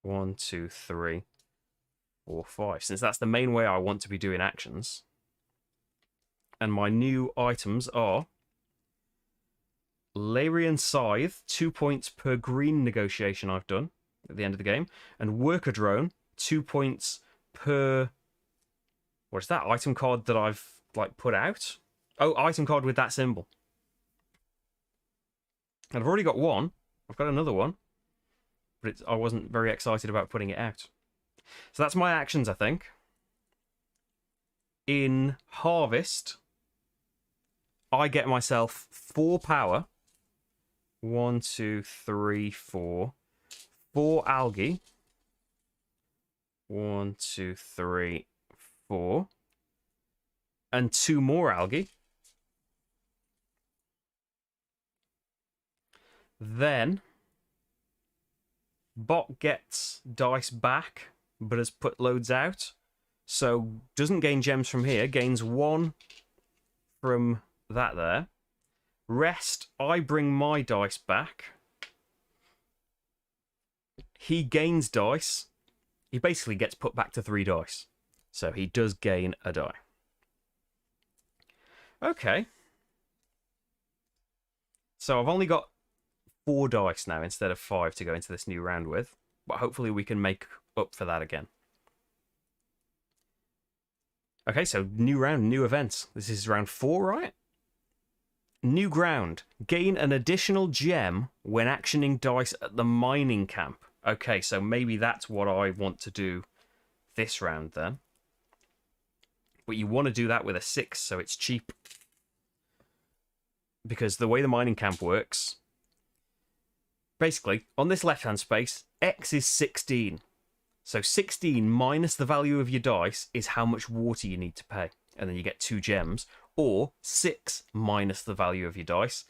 1, 2, 3, 4, 5. Since that's the main way I want to be doing actions. And my new items are Larian Scythe, 2 points per green negotiation I've done at the end of the game. And Worker Drone, 2 points per... What is that? Item card that I've put out? Oh, item card with that symbol. And I've already got 1. I've got another one. But I wasn't very excited about putting it out. So that's my actions, I think. In Harvest, I get myself 4 power. 1, 2, 3, 4. 4 algae. 1, 2, 3, 4. And 2 more algae. Then Bot gets dice back, but has put loads out. So doesn't gain gems from here. Gains 1 from that there. Rest, I bring my dice back. He gains dice. He basically gets put back to 3 dice. So he does gain a die. Okay. So I've only got 4 dice now instead of 5 to go into this new round with. But hopefully we can make up for that again. Okay, so new round, new events. This is round 4, right? New ground. Gain an additional gem when actioning dice at the mining camp. Okay, so maybe that's what I want to do this round then. But you want to do that with a 6, so it's cheap. Because the way the mining camp works... Basically, on this left-hand space, X is 16. So 16 minus the value of your dice is how much water you need to pay. And then you get 2 gems. Or 6 minus the value of your dice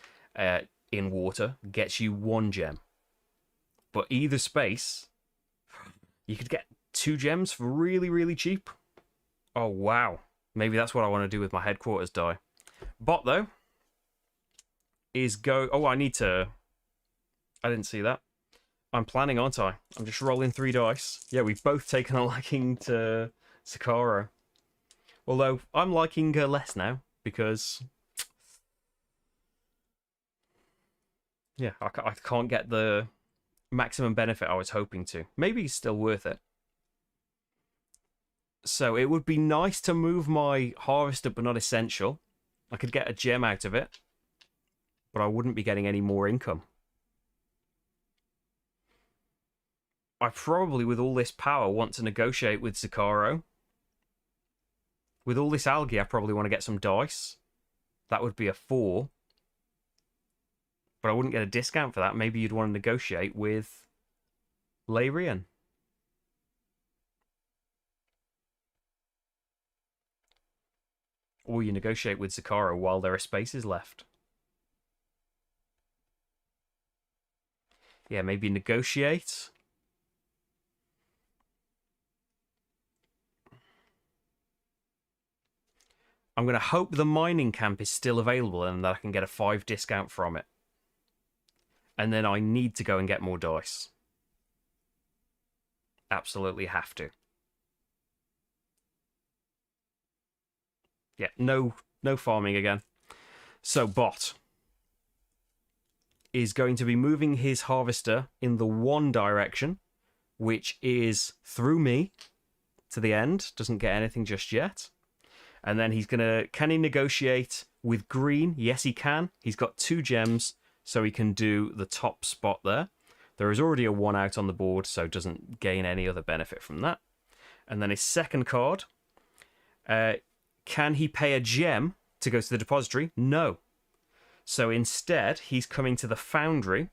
in water gets you 1 gem. But either space, you could get 2 gems for really, really cheap. Oh, wow. Maybe that's what I want to do with my headquarters die. Bot, though, is go... Oh, I need to... I didn't see that. I'm planning, aren't I? I'm just rolling 3 dice. Yeah, we've both taken a liking to Sakara. Although, I'm liking her less now, because... Yeah, I can't get the maximum benefit I was hoping to. Maybe it's still worth it. So, it would be nice to move my Harvester, but not Essential. I could get a gem out of it. But I wouldn't be getting any more income. I probably, with all this power, want to negotiate with Zakaro. With all this algae, I probably want to get some dice. That would be a 4. But I wouldn't get a discount for that. Maybe you'd want to negotiate with Larian. Or you negotiate with Zakaro while there are spaces left. Yeah, maybe negotiate. I'm going to hope the mining camp is still available and that I can get a 5 discount from it. And then I need to go and get more dice. Absolutely have to. Yeah, no farming again. So Bot is going to be moving his harvester in the 1 direction, which is through me. to the end. Doesn't get anything just yet. And then he's going to... Can he negotiate with green? Yes, he can. He's got 2 gems, so he can do the top spot there. There is already a 1 out on the board, so doesn't gain any other benefit from that. And then his second card... can he pay a gem to go to the depository? No. So instead, he's coming to the foundry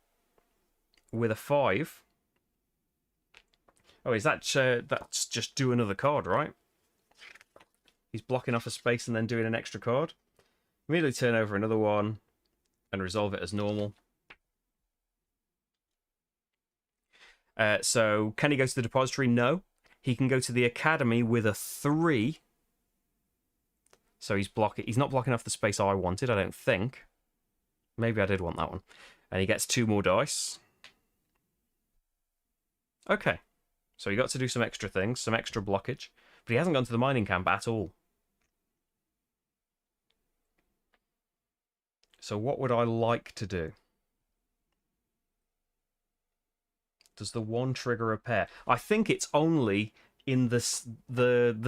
with a 5. Oh, is that... that's just do another card, right? He's blocking off a space and then doing an extra card. Immediately turn over another one and resolve it as normal. So, can he go to the depository? No. He can go to the academy with a 3. So he's not blocking off the space I wanted, I don't think. Maybe I did want that one. And he gets 2 more dice. Okay. So he got to do some extra things, some extra blockage. But he hasn't gone to the mining camp at all. So what would I like to do? Does the 1 trigger a pair? I think it's only in the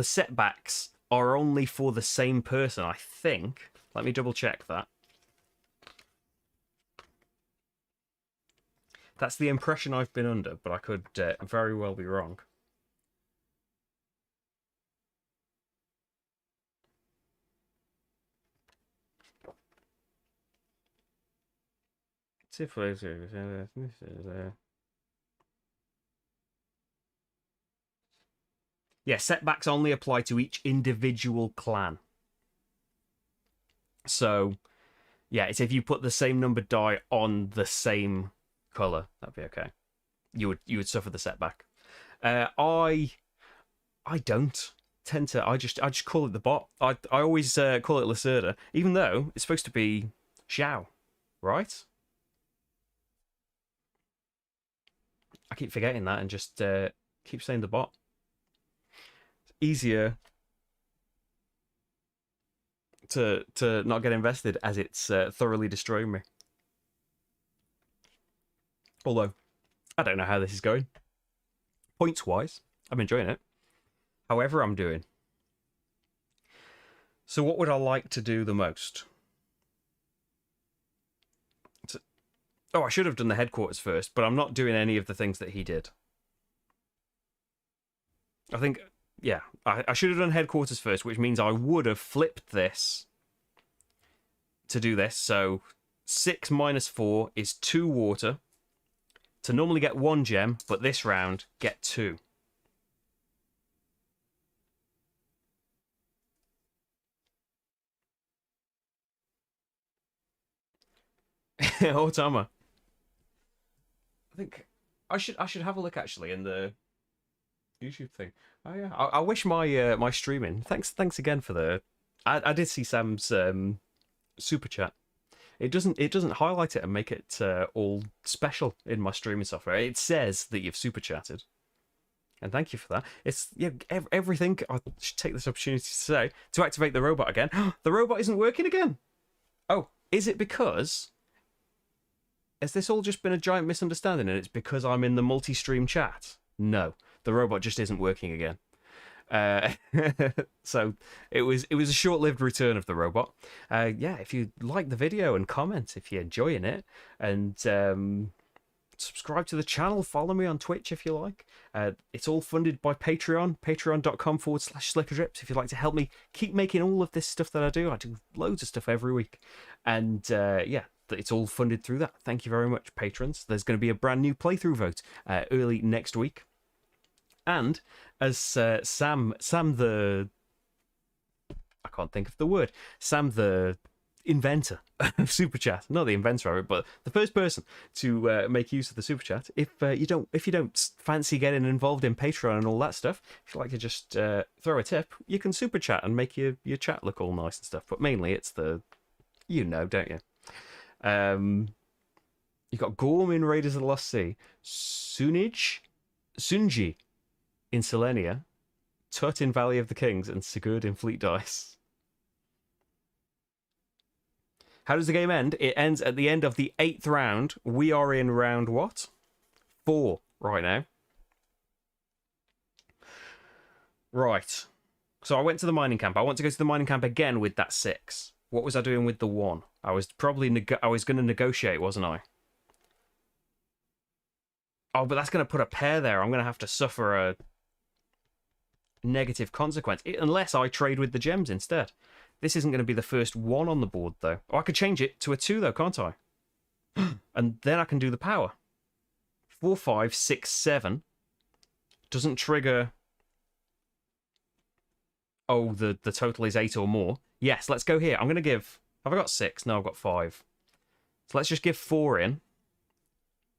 setbacks are only for the same person, I think. Let me double check that. That's the impression I've been under, but I could very well be wrong. Yeah, setbacks only apply to each individual clan. So, yeah, it's if you put the same numbered die on the same colour, that'd be okay. You would suffer the setback. I don't tend to. I just call it the bot. I always call it Lacerda, even though it's supposed to be Xiao, right? I keep forgetting that and just keep saying the bot. It's easier to not get invested as it's thoroughly destroying me. Although, I don't know how this is going. Points-wise, I'm enjoying it. However I'm doing. So what would I like to do the most? Oh, I should have done the headquarters first, but I'm not doing any of the things that he did. I think, yeah, I should have done headquarters first, which means I would have flipped this to do this. So 6 minus 4 is 2 water. To normally get 1 gem, but this round, get 2. Automa. I think I should have a look actually in the YouTube thing. Oh yeah, I wish my my streaming. Thanks again for the. I did see Sam's super chat. It doesn't highlight it and make it all special in my streaming software. It says that you've super chatted, and thank you for that. It's everything. I should take this opportunity to say to activate the robot again. The robot isn't working again. Oh, is it because? Has this all just been a giant misunderstanding and it's because I'm in the multi-stream chat? No, the robot just isn't working again. So it was a short-lived return of the robot. Yeah, if you like the video and comment if you're enjoying it, and subscribe to the channel, follow me on Twitch if you like. It's all funded by Patreon, patreon.com/slickerdrips if you'd like to help me keep making all of this stuff that I do. I do loads of stuff every week, and yeah, it's all funded through that. Thank you very much, patrons. There's going to be a brand new playthrough vote early next week. And as Sam the... I can't think of the word. Sam the inventor of Super Chat. Not the inventor of it, but the first person to make use of the Super Chat. If you don't fancy getting involved in Patreon and all that stuff, if you like to just throw a tip, you can Super Chat and make your chat look all nice and stuff. But mainly it's the... You know, don't you? You've got Gorm in Raiders of the Lost Sea, Sunji in Selenia, Tut in Valley of the Kings, and Sigurd in Fleet Dice. How does the game end? It ends at the end of the 8th round. We are in round what? 4 right now. Right. So I went to the mining camp. I want to go to the mining camp again with that 6. What was I doing with the 1? I was probably I was going to negotiate, wasn't I? Oh, but that's going to put a pair there. I'm going to have to suffer a negative consequence unless I trade with the gems instead. This isn't going to be the first 1 on the board, though. Oh, I could change it to a 2, though, can't I? And then I can do the power. 4, 5, 6, 7. Doesn't trigger... Oh, the total is 8 or more. Yes, let's go here. I'm going to give... Have I got 6? No, I've got 5. So let's just give 4 in.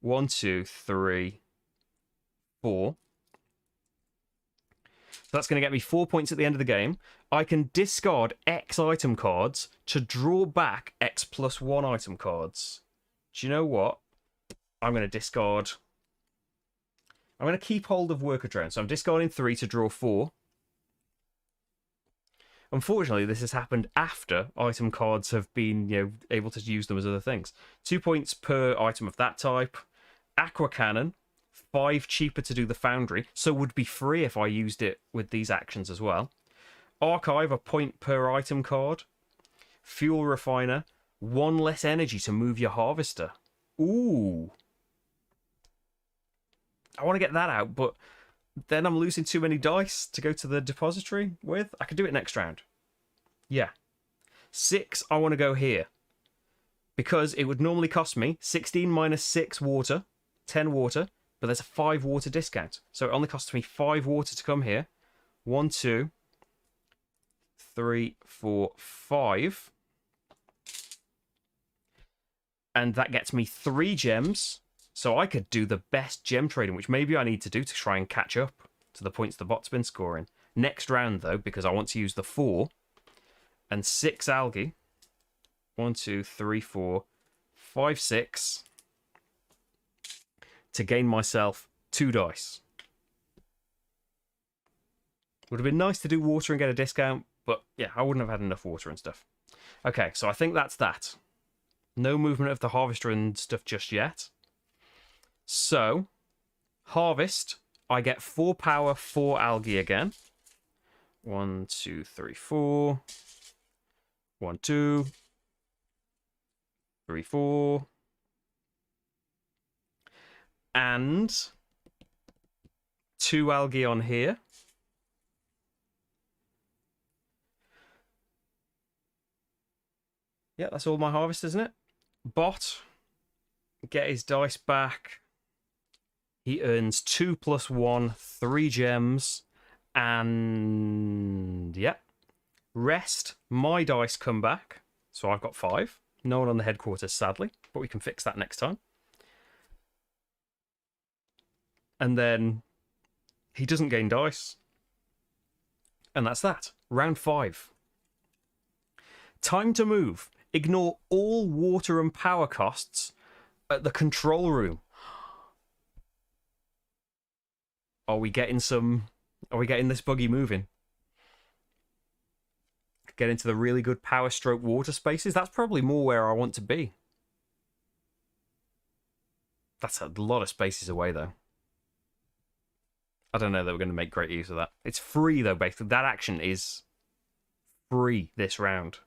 1, 2, 3, 4. So that's going to get me 4 points at the end of the game. I can discard X item cards to draw back X plus 1 item cards. Do you know what? I'm going to discard... I'm going to keep hold of worker drone. So I'm discarding 3 to draw 4. Unfortunately, this has happened after item cards have been, able to use them as other things. 2 points per item of that type. Aqua Cannon, 5 cheaper to do the Foundry, so would be free if I used it with these actions as well. Archive, a point per item card. Fuel Refiner, 1 less energy to move your Harvester. Ooh. I want to get that out, but then I'm losing too many dice to go to the depository with. I could do it next round. Yeah. 6, I want to go here. Because it would normally cost me 16 minus 6 water, 10 water, but there's a 5 water discount. So it only costs me 5 water to come here. 1, 2, 3, 4, 5. And that gets me 3 gems. So I could do the best gem trading, which maybe I need to do to try and catch up to the points the bot's been scoring. Next round, though, because I want to use the 4 and 6 algae. 1, 2, 3, 4, 5, 6. To gain myself 2 dice. Would have been nice to do water and get a discount, but yeah, I wouldn't have had enough water and stuff. Okay, so I think that's that. No movement of the harvester and stuff just yet. So, harvest, I get 4 power, 4 algae again. 1, 2, 3, 4. 1, 2, 3, 4. And 2 algae on here. Yeah, that's all my harvest, isn't it? Bot, get his dice back. He earns 2 plus 1, 3 gems. And yeah. Rest, my dice come back. So I've got 5. No one on the headquarters, sadly. But we can fix that next time. And then he doesn't gain dice. And that's that. Round 5. Time to move. Ignore all water and power costs at the control room. Are we getting this buggy moving? Get into the really good power stroke water spaces? That's probably more where I want to be. That's a lot of spaces away, though. I don't know that we're going to make great use of that. It's free, though, basically. That action is free this round.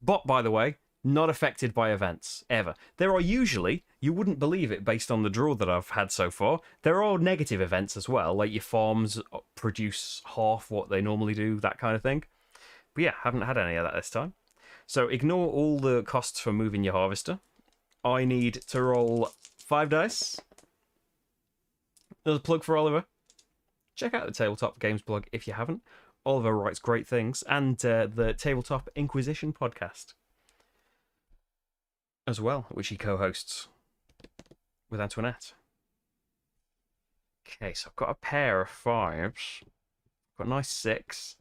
Bot, by the way, not affected by events, ever. There are usually, you wouldn't believe it based on the draw that I've had so far, there are negative events as well, like your farms produce half what they normally do, that kind of thing. But yeah, haven't had any of that this time. So ignore all the costs for moving your harvester. I need to roll 5 dice. Another plug for Oliver. Check out the Tabletop Games blog if you haven't. Oliver writes great things. And the Tabletop Inquisition podcast as well, which he co-hosts with Antoinette. Okay, so I've got a pair of 5s. Got a nice 6.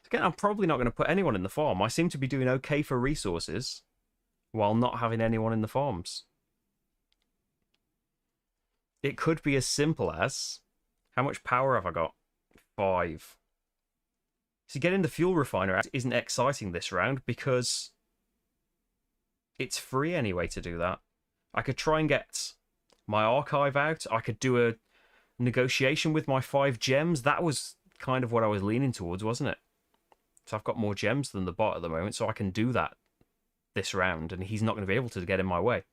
Again, I'm probably not going to put anyone in the farm. I seem to be doing okay for resources while not having anyone in the farms. It could be as simple as, how much power have I got? 5. So getting the fuel refiner isn't exciting this round because it's free anyway to do that. I could try and get my archive out. I could do a negotiation with my 5 gems. That was kind of what I was leaning towards, wasn't it? So I've got more gems than the bot at the moment, so I can do that this round, and he's not going to be able to get in my way.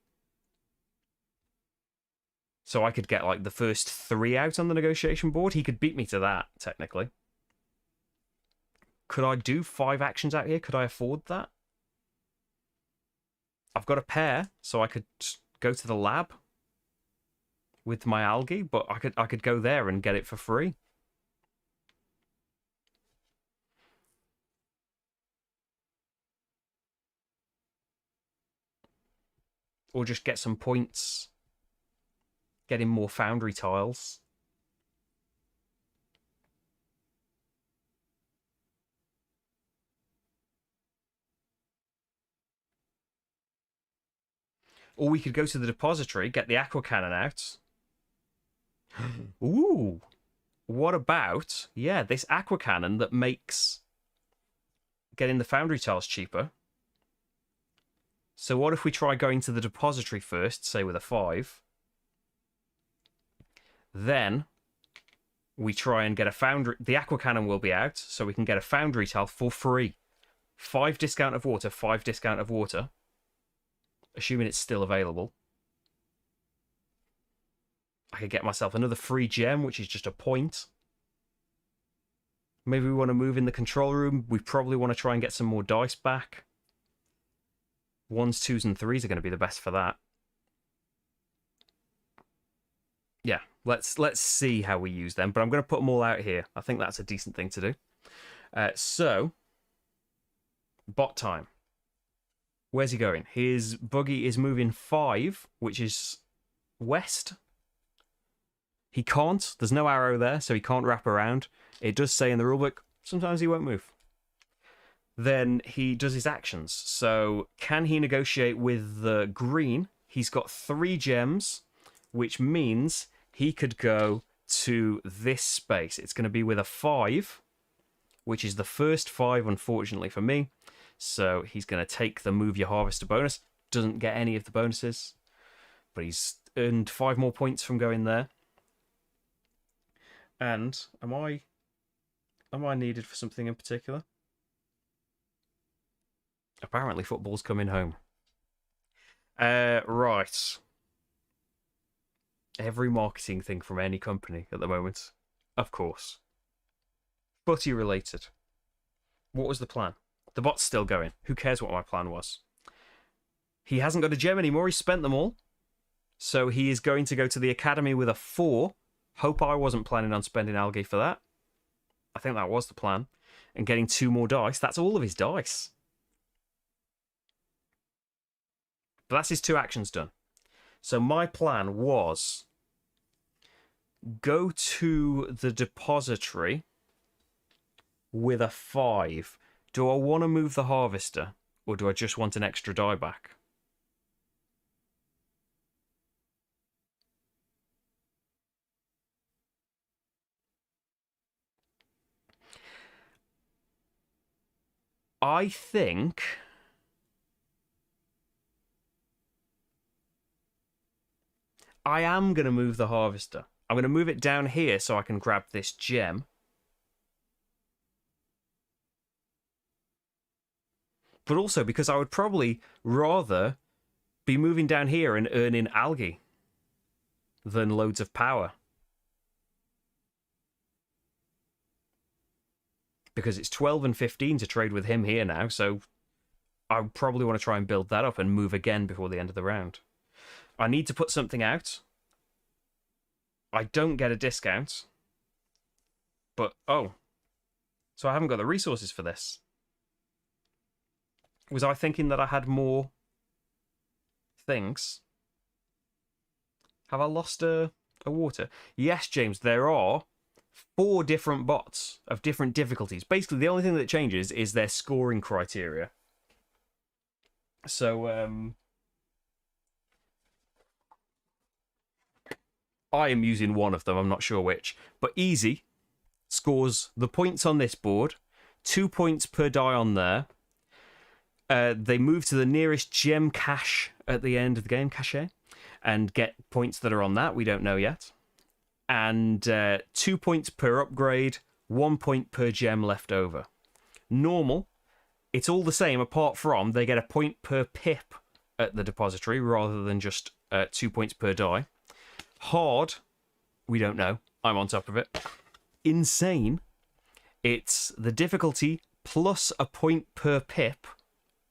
So I could get like the first 3 out on the negotiation board. He could beat me to that, technically. Could I do 5 actions out here? Could I afford that? I've got a pair, so I could go to the lab with my algae, but I could go there and get it for free. Or just get some points getting more foundry tiles. Or we could go to the depository, get the aqua cannon out. Ooh. What about, yeah, this aqua cannon that makes getting the foundry tiles cheaper. So what if we try going to the depository first, say with a 5. Then we try and get a foundry. The aqua cannon will be out, so we can get a foundry tile for free. 5 discount of water, 5 discount of water. Assuming it's still available. I could get myself another free gem, which is just a point. Maybe we want to move in the control room. We probably want to try and get some more dice back. 1s, 2s, and 3s are going to be the best for that. Yeah, let's see how we use them. But I'm going to put them all out here. I think that's a decent thing to do. So, bot time. Where's he going? His buggy is moving 5, which is west. He can't. There's no arrow there, so he can't wrap around. It does say in the rulebook, sometimes he won't move. Then he does his actions. So can he negotiate with the green? He's got 3 gems, which means he could go to this space. It's going to be with a 5, which is the first 5, unfortunately for me. So he's going to take the Move Your Harvester bonus. Doesn't get any of the bonuses, but he's earned 5 more points from going there. And am I needed for something in particular? Apparently football's coming home. Right. Every marketing thing from any company at the moment. Of course. Footy related. What was the plan? The bot's still going. Who cares what my plan was? He hasn't got a gem anymore. He spent them all. So he is going to go to the academy with a 4. Hope I wasn't planning on spending algae for that. I think that was the plan. And getting 2 more dice. That's all of his dice. But that's his 2 actions done. So my plan was go to the depository with a 5. Do I want to move the harvester, or do I just want an extra die back? I think I am going to move the harvester. I'm going to move it down here so I can grab this gem. But also because I would probably rather be moving down here and earning algae than loads of power. Because it's 12 and 15 to trade with him here now, so I probably want to try and build that up and move again before the end of the round. I need to put something out. I don't get a discount. But, oh. So I haven't got the resources for this. Was I thinking that I had more things? Have I lost a water? Yes, James, there are 4 different bots of different difficulties. Basically, the only thing that changes is their scoring criteria. So, I am using one of them, I'm not sure which. But easy scores the points on this board, 2 points per die on there. They move to the nearest gem cache at the end of the game, cache, and get points that are on that. We don't know yet. and 2 points per upgrade, 1 point per gem left over. Normal, it's all the same apart from they get a point per pip at the depository rather than just 2 points per die. Hard, we don't know. I'm on top of it. Insane, it's the difficulty plus a point per pip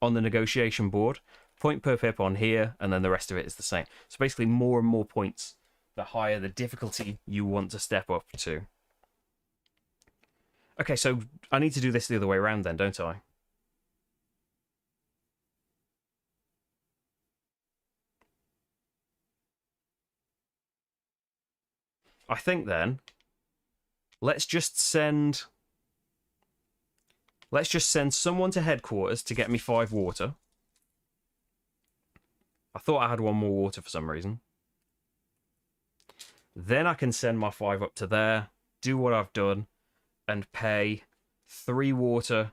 on the negotiation board, point per pip on here, and then the rest of it is the same. So basically more and more points the higher the difficulty you want to step up to. Okay, so I need to do this the other way around then, don't I? I think then let's just send someone to headquarters to get me 5 water. I thought I had 1 more water for some reason. Then I can send my 5 up to there, do what I've done, and pay 3 water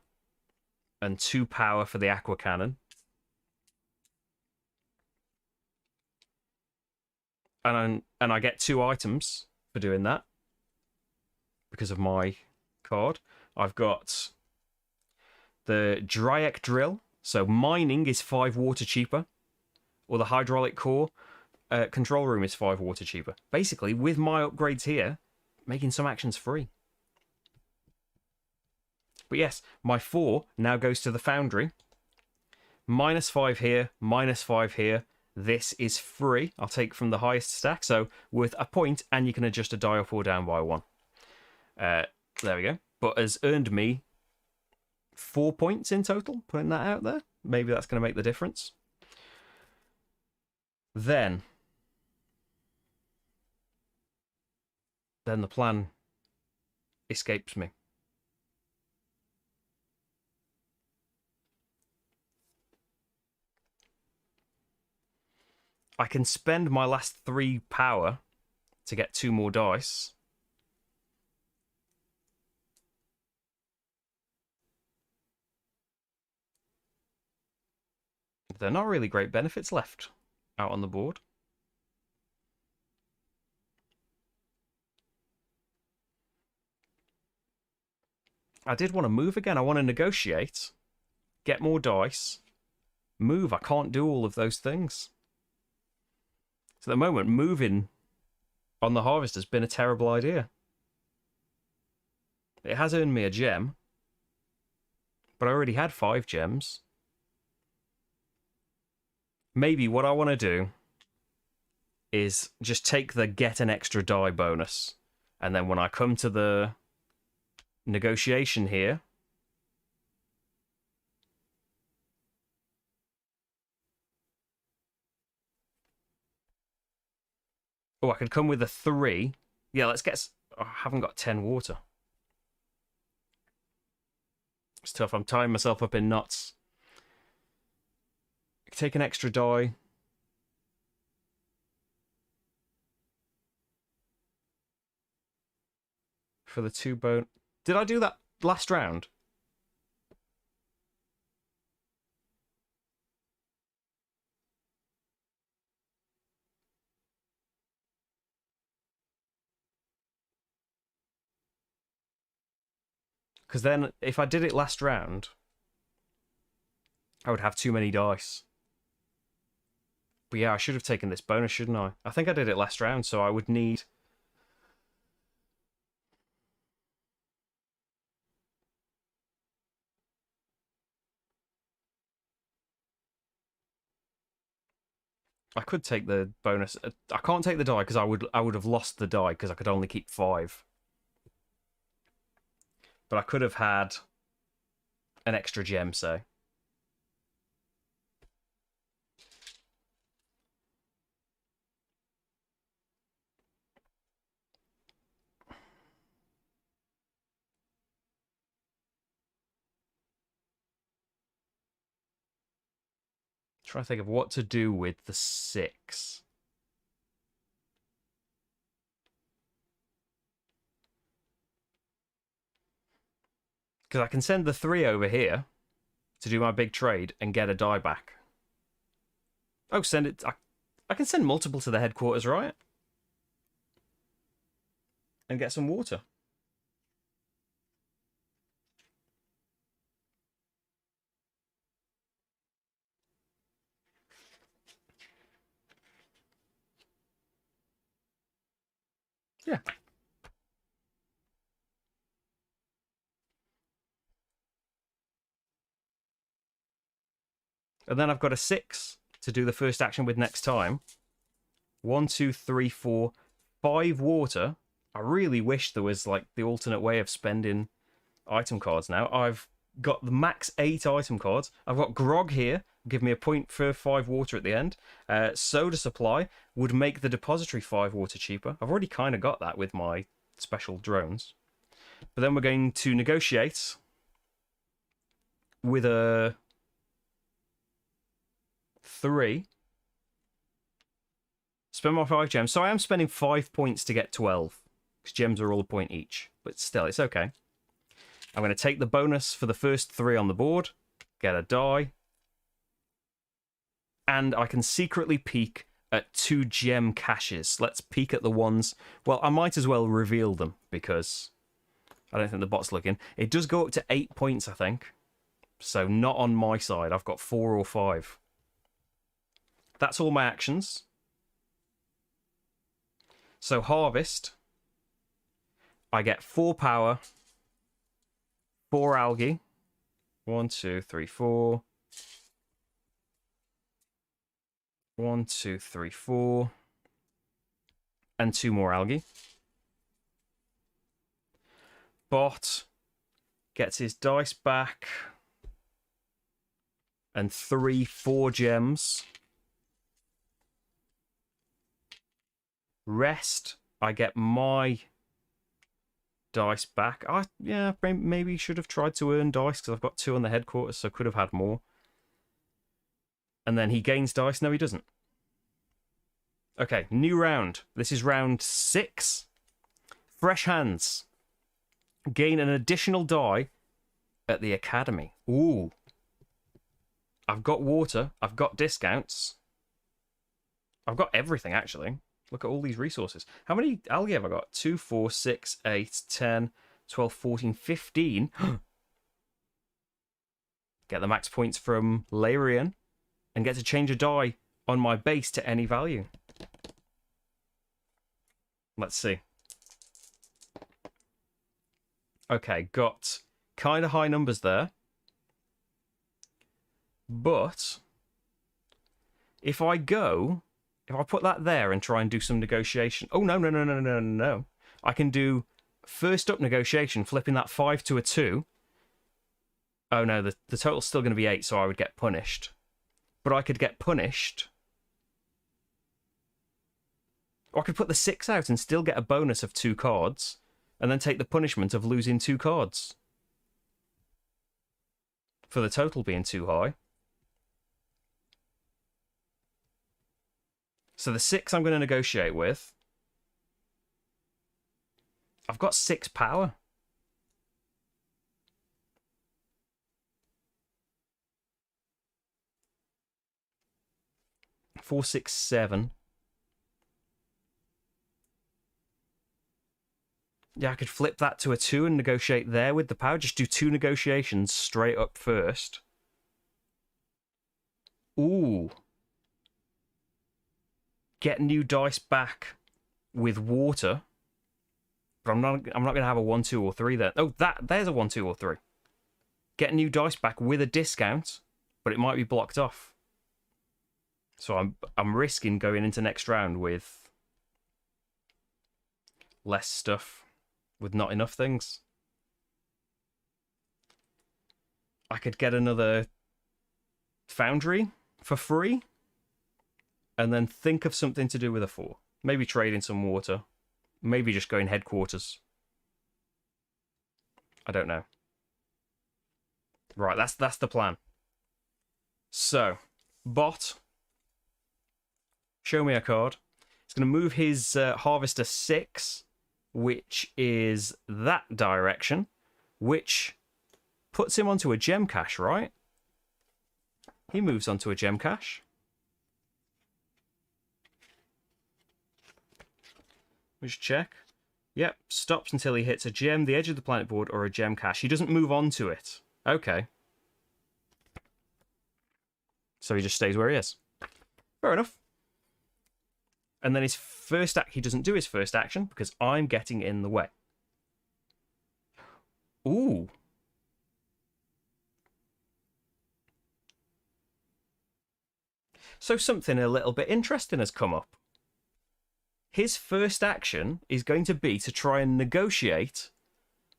and 2 power for the aqua cannon. And I get 2 items for doing that because of my card. I've got the Dryek drill, so mining is 5 water cheaper, or the hydraulic core control room is 5 water cheaper. Basically, with my upgrades here, making some actions free. But yes, my 4 now goes to the foundry. -5 here, -5 here. This is free. I'll take from the highest stack, so worth a point, and you can adjust a die up or down by 1. There we go. But has earned me 4 points in total, putting that out there. Maybe that's going to make the difference. Then the plan escapes me. I can spend my last 3 power to get 2 more dice. There are not really great benefits left out on the board. I did want to move again. I want to negotiate, get more dice, move. I can't do all of those things. So at the moment, moving on the harvest has been a terrible idea. It has earned me a gem, but I already had 5 gems. Maybe what I want to do is just take the get an extra die bonus, and then when I come to the negotiation here, oh, I could come with a 3. Yeah, let's get... Oh, I haven't got 10 water. It's tough. I'm tying myself up in knots. Take an extra die. For the 2 bone... Did I do that last round? Because then, if I did it last round, I would have too many dice. But yeah, I should have taken this bonus, shouldn't I? I think I did it last round, so I would need... I could take the bonus. I can't take the die because I would have lost the die because I could only keep 5. But I could have had an extra gem, say. Trying to think of what to do with the 6. Because I can send the 3 over here to do my big trade and get a die back. Oh, send it... I can send multiple to the headquarters, right? and get some water. Yeah. And then I've got a 6 to do the first action with next time. 1, 2, 3, 4, 5 water. I really wish there was like the alternate way of spending item cards now. I've got the max 8 item cards. I've got Grog here, give me a point for 5 water at the end. Soda Supply would make the depository 5 water cheaper. I've already kind of got that with my special drones. But then we're going to negotiate with a 3. Spend my 5 gems. So I am spending 5 points to get 12. Because gems are all a point each. But still, it's okay. I'm going to take the bonus for the first 3 on the board. Get a die. And I can secretly peek at 2 gem caches. Let's peek at the ones. Well, I might as well reveal them. Because I don't think the bot's looking. It does go up to 8 points, I think. So not on my side. I've got 4 or 5. That's all my actions. So harvest, I get 4 power, 4 algae. 1, 2, 3, 4. 1, 2, 3, 4. And 2 more algae. Bot gets his dice back. And 3 4 gems. Rest, I get my dice back. Yeah, maybe should have tried to earn dice because I've got 2 on the headquarters, so could have had more. And then he gains dice. No, he doesn't. Okay, new round. This is round 6. Fresh hands. Gain an additional die at the academy. Ooh. I've got water. I've got discounts. I've got everything, actually. Look at all these resources. How many algae have I got? 2, 4, 6, 8, 10, 12, 14, 15. Get the max points from Larian and get to change a die on my base to any value. Let's see. Okay, got kind of high numbers there. But if I put that there and try and do some negotiation... Oh, no. I can do first up negotiation, flipping that 5 to a 2. Oh, no, the total's still going to be 8, so I would get punished. But I could get punished. Or I could put the 6 out and still get a bonus of 2 cards, and then take the punishment of losing 2 cards. For the total being too high. So the 6 I'm going to negotiate with. I've got 6 power. Four, 6, 7. Yeah, I could flip that to a 2 and negotiate there with the power. Just do 2 negotiations straight up first. Ooh. Get new dice back with water. But I'm not going to have a 1, 2, or 3 there. Oh, there's a 1, 2, or 3. Get new dice back with a discount, but it might be blocked off. So I'm risking going into next round with less stuff, with not enough things. I could get another foundry for free, and then think of something to do with a 4. Maybe trading some water. Maybe just going headquarters. I don't know. Right, that's the plan. So, bot. Show me a card. He's going to move his harvester 6, which is that direction, which puts him onto a gem cache, right? He moves onto a gem cache. Let's check. Yep, stops until he hits a gem, the edge of the planet board, or a gem cache. He doesn't move on to it. Okay. So he just stays where he is. Fair enough. And then his first act, he doesn't do his first action because I'm getting in the way. Ooh. So something a little bit interesting has come up. His first action is going to be to try and negotiate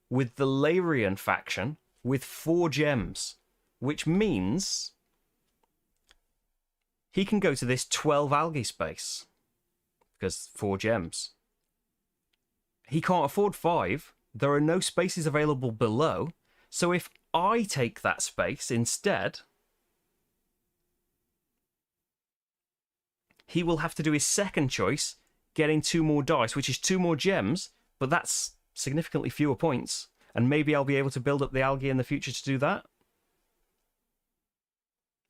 with the Larian faction with 4 gems, which means he can go to this 12 algae space because 4 gems. He can't afford 5. There are no spaces available below. So if I take that space instead, he will have to do his second choice, getting 2 more dice, which is 2 more gems, but that's significantly fewer points. And maybe I'll be able to build up the algae in the future to do that.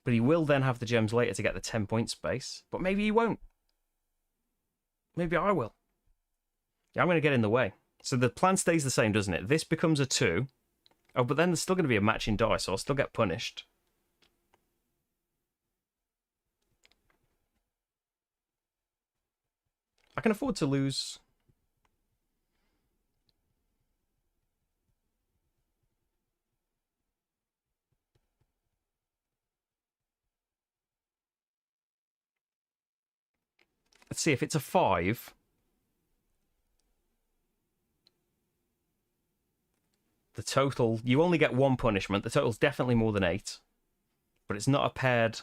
But he will then have the gems later to get the 10-point space. But maybe he won't. Maybe I will. Yeah, I'm going to get in the way. So the plan stays the same, doesn't it? This becomes a 2. Oh, but then there's still going to be a matching die, so I'll still get punished. I can afford to lose. Let's see if it's a 5. The total, you only get 1 punishment. The total's definitely more than 8. But it's not a paired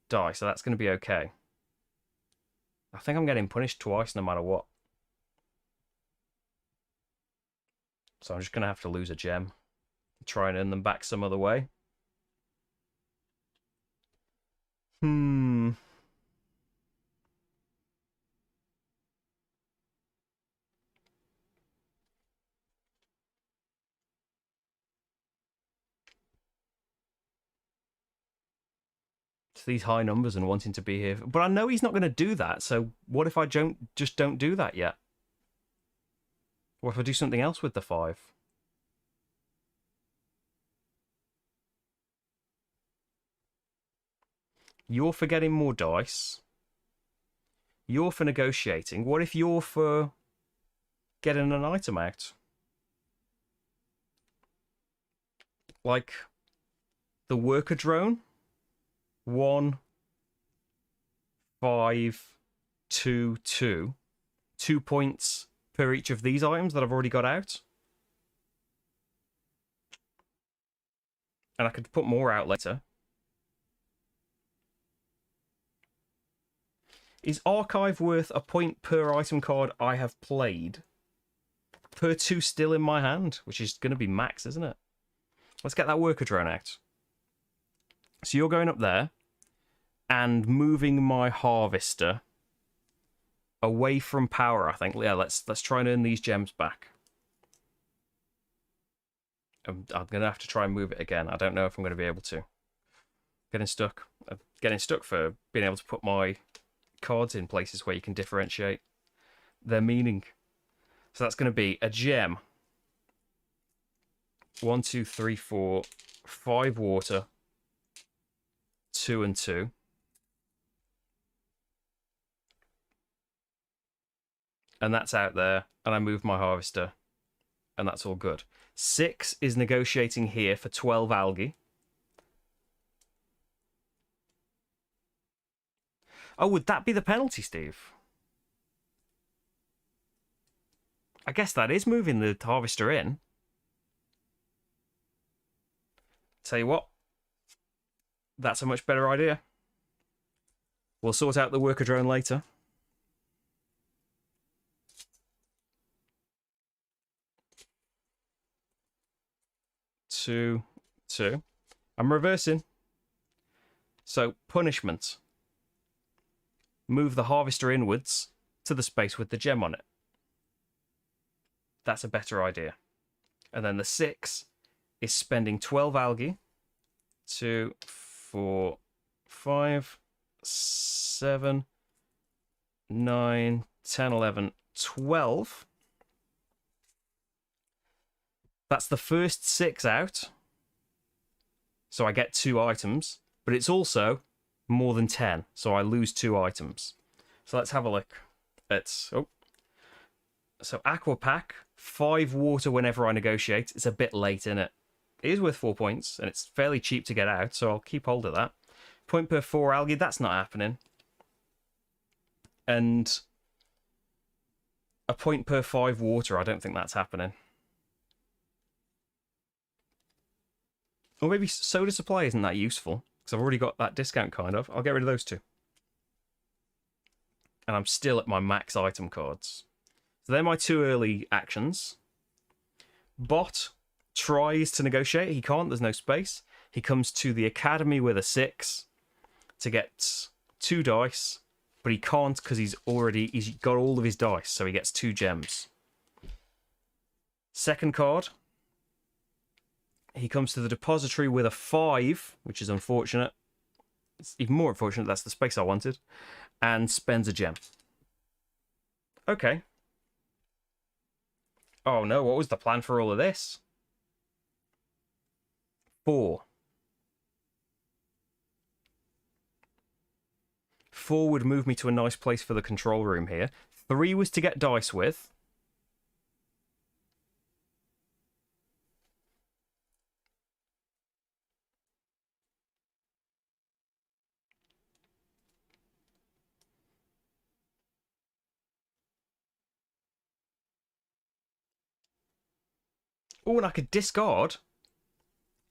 die, so that's going to be okay. I think I'm getting punished twice no matter what. So I'm just going to have to lose a gem. Try and earn them back some other way. These high numbers and wanting to be here. But I know he's not going to do that, so what if I just don't do that yet? What if I do something else with the 5? You're for getting more dice. You're for negotiating. What if you're for getting an item out? Like the worker drone? 1, 5, 2, 2. 2 points per each of these items that I've already got out. And I could put more out later. Is archive worth a point per item card I have played? Per 2 still in my hand, which is going to be max, isn't it? Let's get that worker drone out. So you're going up there and moving my harvester away from power, I think. Yeah, let's try and earn these gems back. I'm going to have to try and move it again. I don't know if I'm going to be able to. Getting stuck. Getting stuck for being able to put my cards in places where you can differentiate their meaning. So that's going to be a gem. 1, 2, 3, 4, 5 water. 2 and 2. And that's out there. And I move my harvester. And that's all good. 6 is negotiating here for 12 algae. Oh, would that be the penalty, Steve? I guess that is moving the harvester in. Tell you what. That's a much better idea. We'll sort out the worker drone later. Two. I'm reversing. So, punishment. Move the harvester inwards to the space with the gem on it. That's a better idea. And then the 6 is spending 12 algae. 2, 4, 5, 7, 9, 10, 11, 12. That's the first 6 out. So I get 2 items. But it's also more than 10. So I lose 2 items. So let's have a look at... Oh. So Aqua Pack, 5 water whenever I negotiate. It's a bit late, isn't it? It is worth 4 points, and it's fairly cheap to get out, so I'll keep hold of that. Point per 4 algae, that's not happening. And a point per 5 water, I don't think that's happening. Or maybe soda supply isn't that useful, because I've already got that discount kind of. I'll get rid of those 2. And I'm still at my max item cards. So they're my 2 early actions. Bot tries to negotiate. He can't. There's no space. He comes to the academy with a 6 to get 2 dice, but he can't because he's got all of his dice, so he gets 2 gems. Second card, he comes to the depository with a 5, which is unfortunate. It's even more unfortunate. That's the space I wanted, and spends a gem. Okay. Oh no, what was the plan for all of this? 4. 4 would move me to a nice place for the control room here. 3 was to get dice with. Oh, and I could discard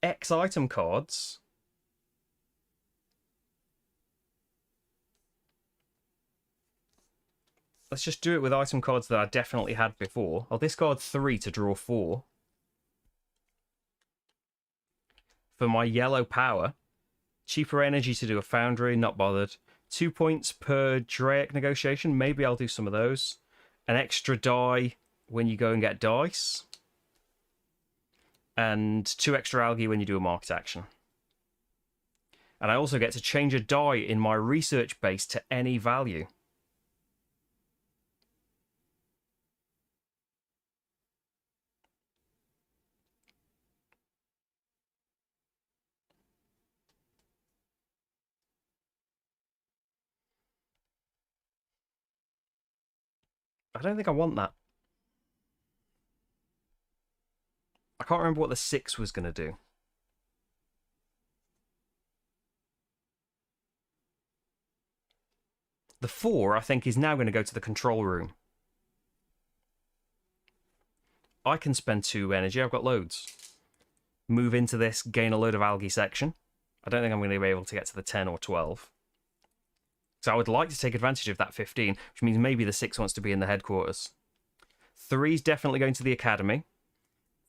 X item cards. Let's just do it with item cards that I definitely had before. I'll discard 3 to draw 4. For my yellow power, cheaper energy to do a foundry, not bothered. 2 points per Draic negotiation, maybe I'll do some of those. An extra die when you go and get dice. And 2 extra algae when you do a market action. And I also get to change a die in my research base to any value. I don't think I want that. I can't remember what the 6 was going to do. The 4, I think, is now going to go to the control room. I can spend 2 energy. I've got loads. Move into this, gain a load of algae section. I don't think I'm going to be able to get to the 10 or 12. So I would like to take advantage of that 15, which means maybe the 6 wants to be in the headquarters. 3 is definitely going to the academy.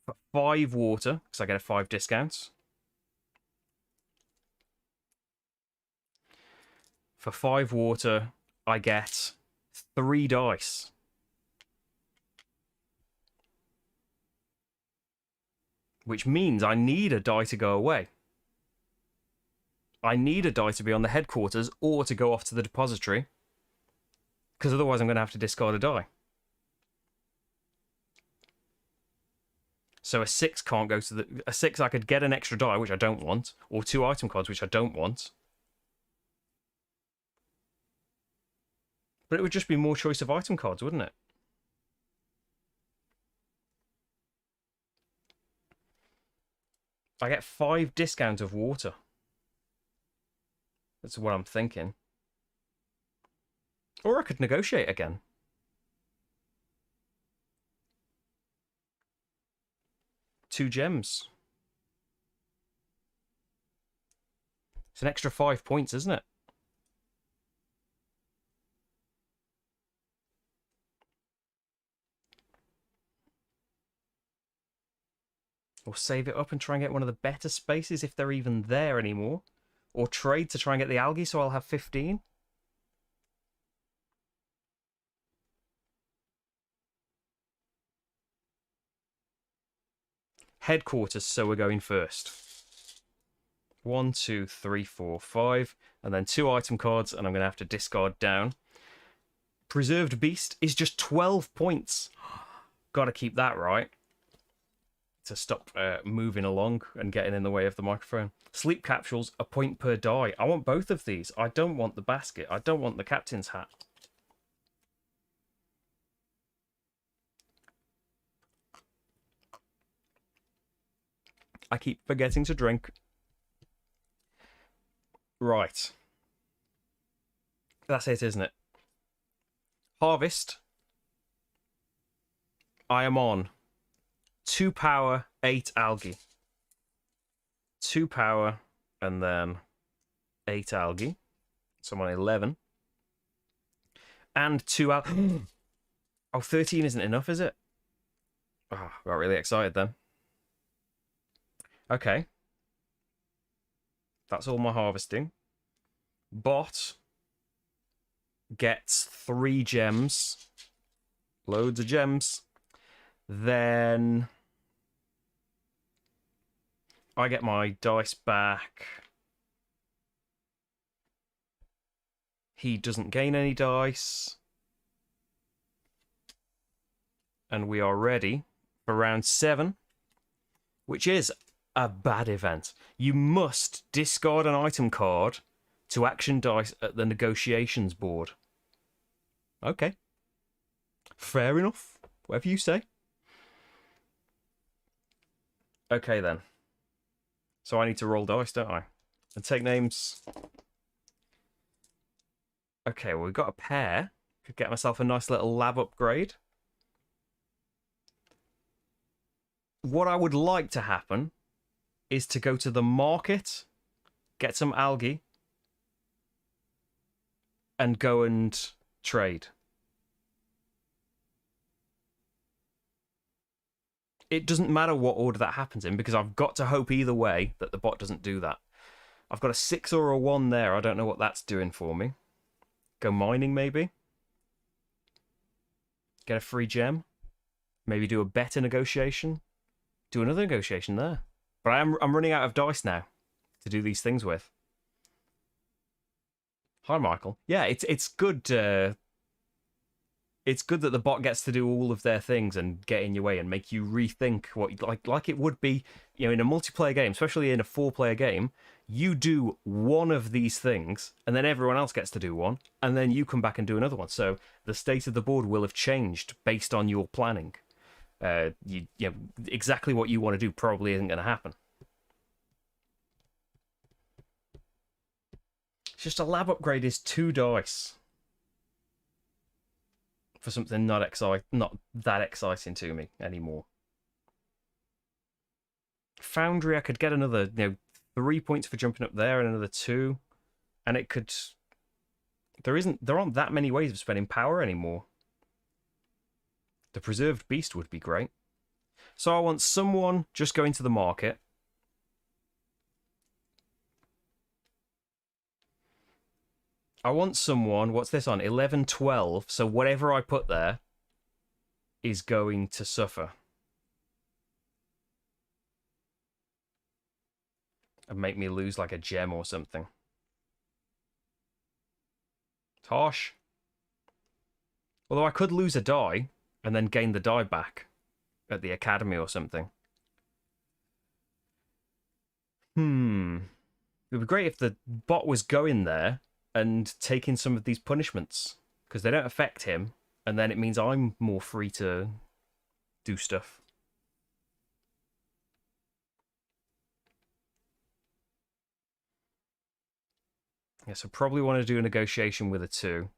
For 5 water, because I get a 5 discounts. For 5 water, I get 3 dice. Which means I need a die to go away. I need a die to be on the headquarters or to go off to the depository. Because otherwise I'm going to have to discard a die. So a 6 can't go to the... A 6 I could get an extra die, which I don't want. Or 2 item cards, which I don't want. But it would just be more choice of item cards, wouldn't it? I get 5 discount of water. That's what I'm thinking. Or I could negotiate again. Two gems. It's an extra 5 points, isn't it? Or save it up and try and get one of the better spaces if they're even there anymore. Or trade to try and get the algae so I'll have 15. Headquarters, so we're going first. 1, 2, 3, 4, 5. And then 2 item cards, and I'm going to have to discard down. Preserved Beast is just 12 points. Gotta keep that right. To stop moving along and getting in the way of the microphone. Sleep capsules, a point per die. I want both of these. I don't want the basket. I don't want the captain's hat. I keep forgetting to drink. Right. That's it, isn't it? Harvest. I am on 2 power, 8 algae. 2 power, and then 8 algae. So I'm on 11. And 2 algae. Oh, 13 isn't enough, is it? Oh, got really excited then. Okay. That's all my harvesting. Bot gets 3 gems. Loads of gems. Then I get my dice back. He doesn't gain any dice. And we are ready for round 7, which is a bad event. You must discard an item card to action dice at the negotiations board. Okay. Fair enough. Whatever you say. Okay, then. So I need to roll dice, don't I? And take names. Okay, well, we've got a pair. Could get myself a nice little lab upgrade. What I would like to happen is to go to the market, get some algae, and go and trade. It doesn't matter what order that happens in, because I've got to hope either way that the bot doesn't do that. I've got a 6 or a 1 there. I don't know what that's doing for me. Go mining, maybe. Get a free gem. Maybe do a better negotiation. Do another negotiation there. But I'm running out of dice now to do these things with. Hi, Michael. Yeah, it's good. It's good that the bot gets to do all of their things and get in your way and make you rethink what like it would be, you know, in a multiplayer game, especially in a 4-player game. You do one of these things, and then everyone else gets to do one, and then you come back and do another one. So the state of the board will have changed based on your planning. You know, exactly what you want to do probably isn't going to happen. It's just a lab upgrade is 2 dice for something not that exciting to me anymore. Foundry, I could get another, 3 points for jumping up there and another 2, and it could. There aren't that many ways of spending power anymore. The Preserved Beast would be great. So I want someone just going to the market. I want someone, what's this on? 11, 12. So whatever I put there is going to suffer. And make me lose like a gem or something. Harsh. Although I could lose a die and then gain the die back at the academy or something. It would be great if the bot was going there and taking some of these punishments, because they don't affect him, and then it means I'm more free to do stuff. Yeah, so probably want to do a negotiation with a 2.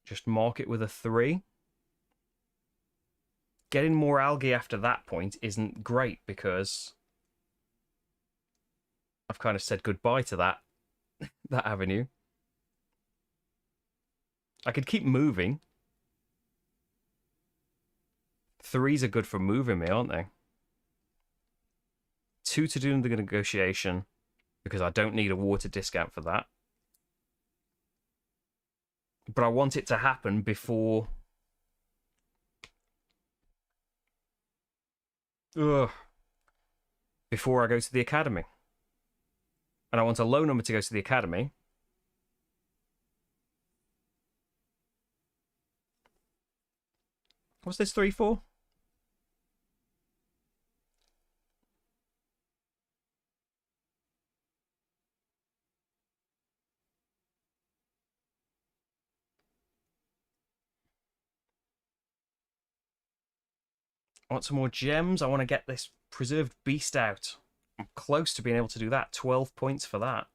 Just mark it with a 3. Getting more algae after that point isn't great, because I've kind of said goodbye to that avenue. I could keep moving. 3s are good for moving me, aren't they? 2 to do the negotiation, because I don't need a water discount for that. But I want it to happen before. Before I go to the academy. And I want a low number to go to the academy. What's this 3 for? I want some more gems. I want to get this preserved beast out. I'm close to being able to do that. 12 points for that.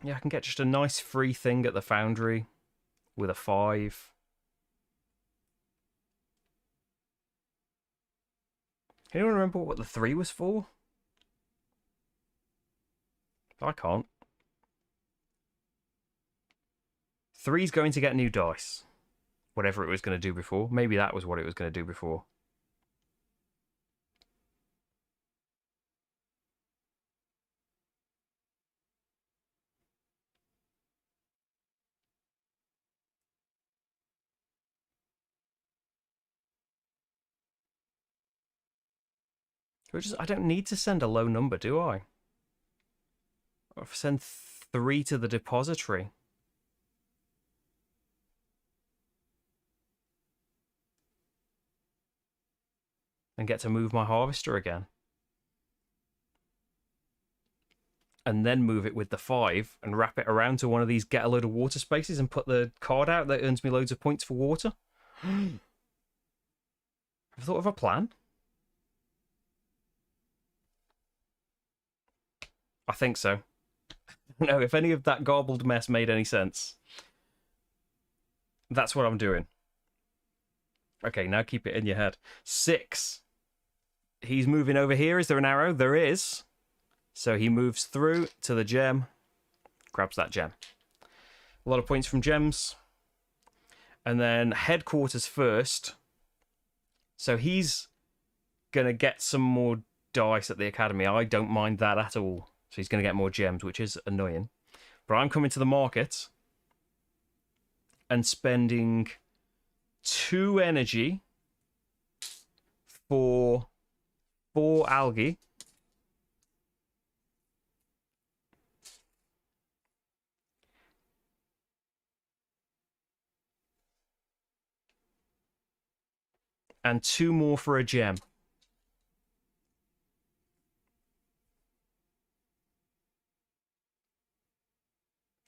Yeah, I can get just a nice free thing at the foundry with a 5. Anyone remember what the 3 was for? I can't. 3's going to get new dice. Whatever it was going to do before. Maybe that was what it was going to do before. I don't need to send a low number, do I? Or send 3 to the depository. And get to move my harvester again. And then move it with the 5 and wrap it around to one of these get a load of water spaces and put the card out that earns me loads of points for water. Have you thought of a plan? I think so. No, if any of that garbled mess made any sense. That's what I'm doing. Okay, now keep it in your head. 6. He's moving over here. Is there an arrow? There is. So he moves through to the gem. Grabs that gem. A lot of points from gems. And then headquarters first. So he's going to get some more dice at the academy. I don't mind that at all. So he's going to get more gems, which is annoying. But I'm coming to the market and spending 2 energy for 4 algae. And 2 more for a gem.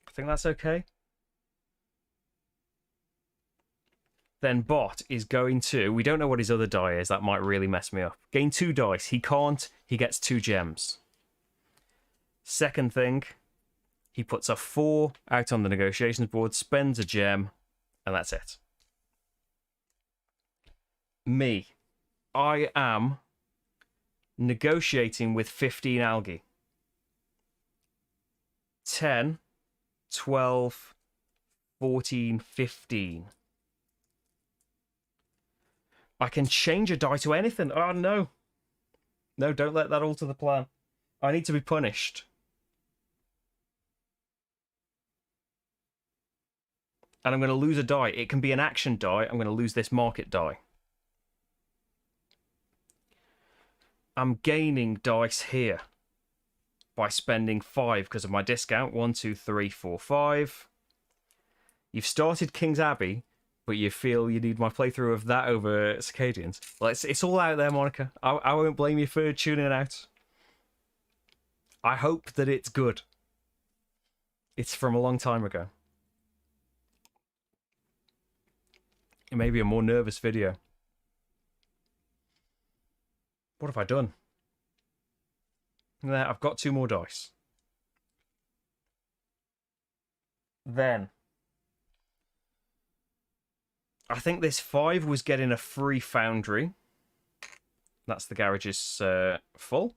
I think that's okay. Then bot is going to... We don't know what his other die is. That might really mess me up. Gain 2 dice. He can't. He gets 2 gems. Second thing, he puts a 4 out on the negotiations board, spends a gem, and that's it. Me. I am negotiating with 15 algae. 10, 12, 14, 15. I can change a die to anything. Oh, no. No, don't let that alter the plan. I need to be punished. And I'm going to lose a die. It can be an action die. I'm going to lose this market die. I'm gaining dice here by spending 5 because of my discount. 1, 2, 3, 4, 5. You've started King's Abbey, but you feel you need my playthrough of that over Circadians. Well, it's all out there, Monica. I won't blame you for tuning it out. I hope that it's good. It's from a long time ago. It may be a more nervous video. What have I done? There, I've got 2 more dice. Then I think this 5 was getting a free foundry. That's the garage is full.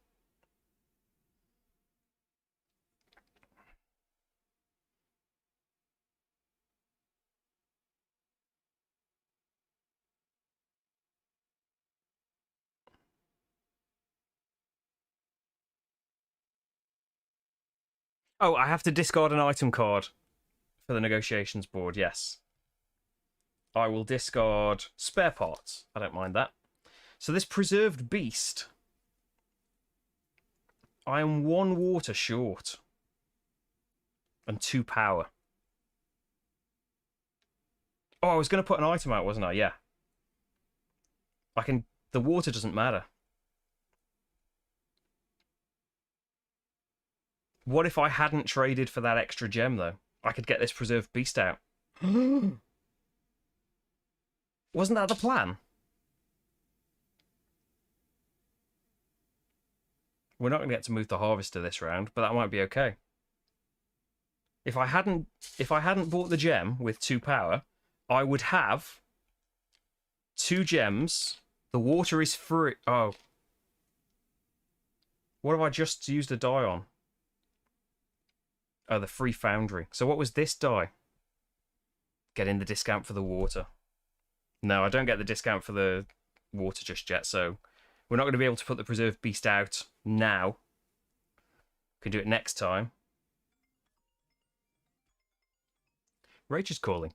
Oh, I have to discard an item card for the negotiations board, yes. I will discard spare parts. I don't mind that. So this preserved beast, I am 1 water short. And 2 power. Oh, I was going to put an item out, wasn't I? Yeah. The water doesn't matter. What if I hadn't traded for that extra gem, though? I could get this preserved beast out. Wasn't that the plan? We're not going to get to move the harvester this round, but that might be okay. If I hadn't bought the gem with 2 power, I would have 2 gems. The water is free. Oh. What have I just used a die on? Oh, the free foundry. So what was this die? Getting the discount for the water. No, I don't get the discount for the water just yet, so we're not going to be able to put the preserved beast out now. Can do it next time. Rach is calling.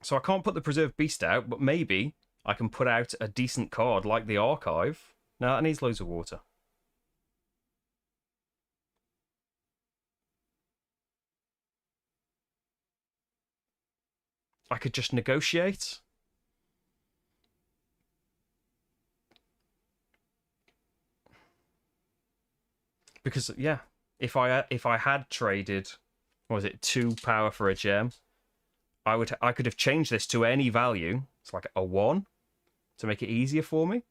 So I can't put the preserved beast out, but maybe I can put out a decent card like the archive. No, that needs loads of water. I could just negotiate. Because yeah, if I had traded, what was it, 2 power for a gem, I could have changed this to any value. It's like a 1 to make it easier for me.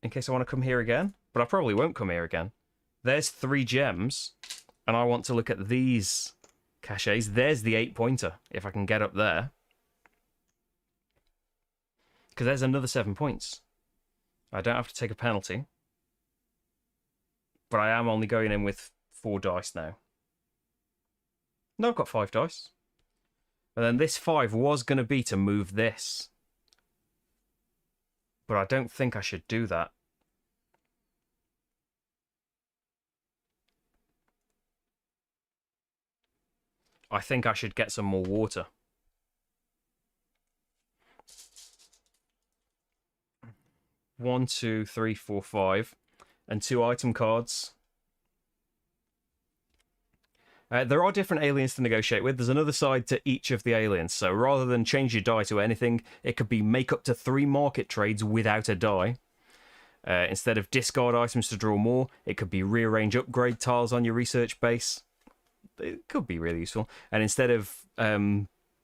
In case I want to come here again. But I probably won't come here again. There's 3 gems. And I want to look at these caches. There's the 8-pointer, if I can get up there. Because there's another 7 points. I don't have to take a penalty. But I am only going in with 4 dice now. No, I've got 5 dice. And then this 5 was going to be to move this. But I don't think I should do that. I think I should get some more water. One, 2, 3, 4, 5. And 2 item cards. There are different aliens to negotiate with. There's another side to each of the aliens. So rather than change your die to anything, it could be make up to 3 market trades without a die. Instead of discard items to draw more, it could be rearrange upgrade tiles on your research base. It could be really useful. And instead of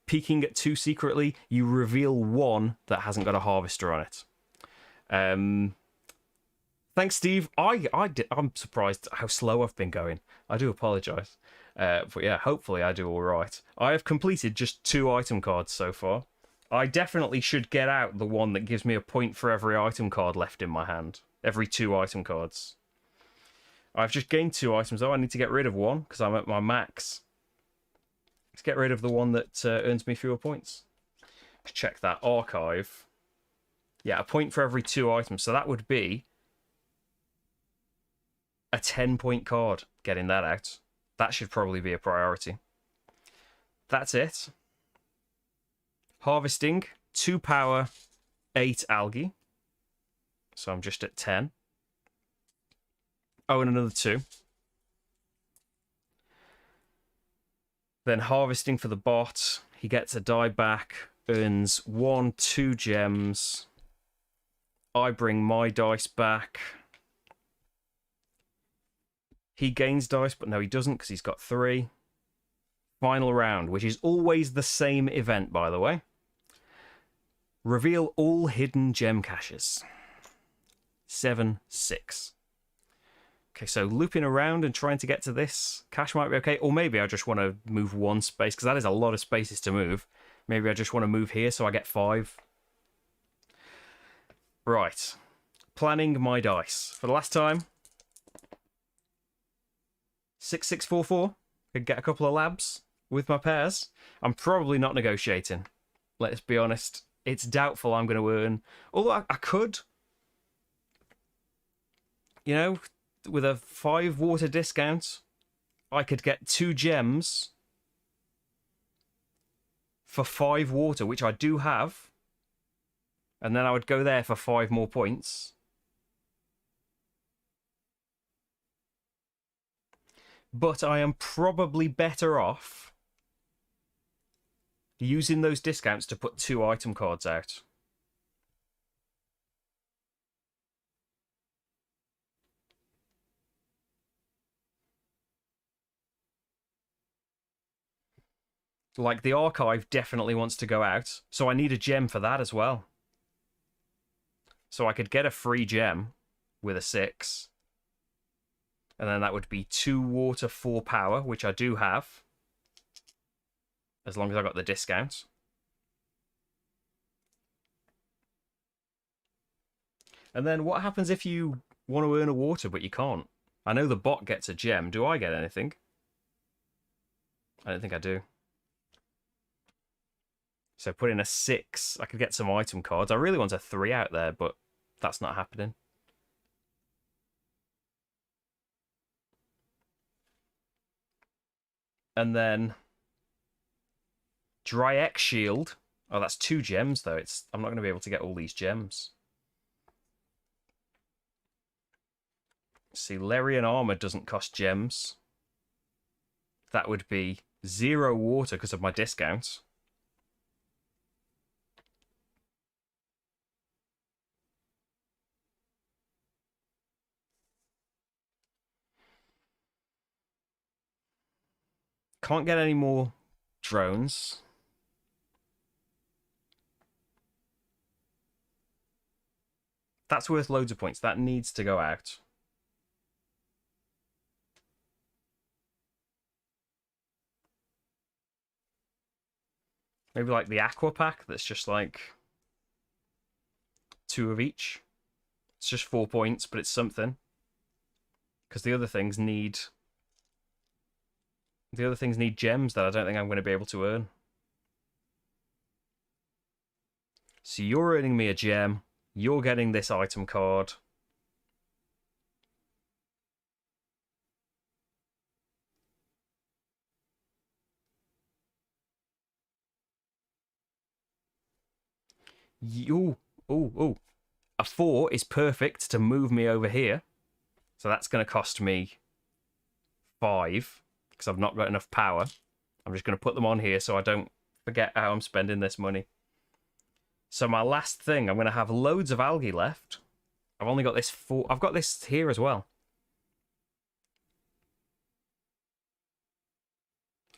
peeking at 2 secretly, you reveal 1 that hasn't got a harvester on it. Thanks, Steve. I'm surprised how slow I've been going. I do apologise. But yeah, hopefully I do all right. I have completed just 2 item cards so far. I definitely should get out the one that gives me a point for every item card left in my hand. Every 2 item cards. I've just gained 2 items though. I need to get rid of 1 because I'm at my max. Let's get rid of the one that earns me fewer points. Let's check that archive. Yeah, a point for every 2 items. So that would be a 10-point card. Getting that out. That should probably be a priority. That's it. Harvesting, 2 power, 8 algae. So I'm just at 10. Oh, and another 2. Then harvesting for the bot. He gets a die back, earns 1, 2 gems. I bring my dice back. He gains dice, but no, he doesn't because he's got 3. Final round, which is always the same event, by the way. Reveal all hidden gem caches. 7, 6. Okay, so looping around and trying to get to this cache might be okay. Or maybe I just want to move 1 space, because that is a lot of spaces to move. Maybe I just want to move here so I get 5. Right. Planning my dice. For the last time... 6644. Could get a couple of labs with my pairs. I'm probably not negotiating. Let's be honest. It's doubtful I'm going to earn. Although I could. You know, with a 5 water discount, I could get 2 gems for 5 water, which I do have. And then I would go there for 5 more points. But I am probably better off using those discounts to put 2 item cards out. Like, the archive definitely wants to go out, so I need a gem for that as well. So I could get a free gem with a 6. And then that would be 2 water, 4 power, which I do have. As long as I got the discount. And then what happens if you want to earn a water but you can't? I know the bot gets a gem. Do I get anything? I don't think I do. So put in a 6. I could get some item cards. I really want a 3 out there, but that's not happening. And then Dry X Shield. Oh, that's 2 gems, though. I'm not going to be able to get all these gems. See, Lerian Armor doesn't cost gems. That would be 0 water because of my discount. Can't get any more drones. That's worth loads of points. That needs to go out. Maybe like the Aqua Pack that's just like 2 of each. It's just 4 points, but it's something. Because the other things need gems that I don't think I'm going to be able to earn. So you're earning me a gem. You're getting this item card. Oh. A 4 is perfect to move me over here. So that's going to cost me 5 because I've not got enough power. I'm just going to put them on here so I don't forget how I'm spending this money. So my last thing, I'm going to have loads of algae left. I've only got this 4. I've got this here as well.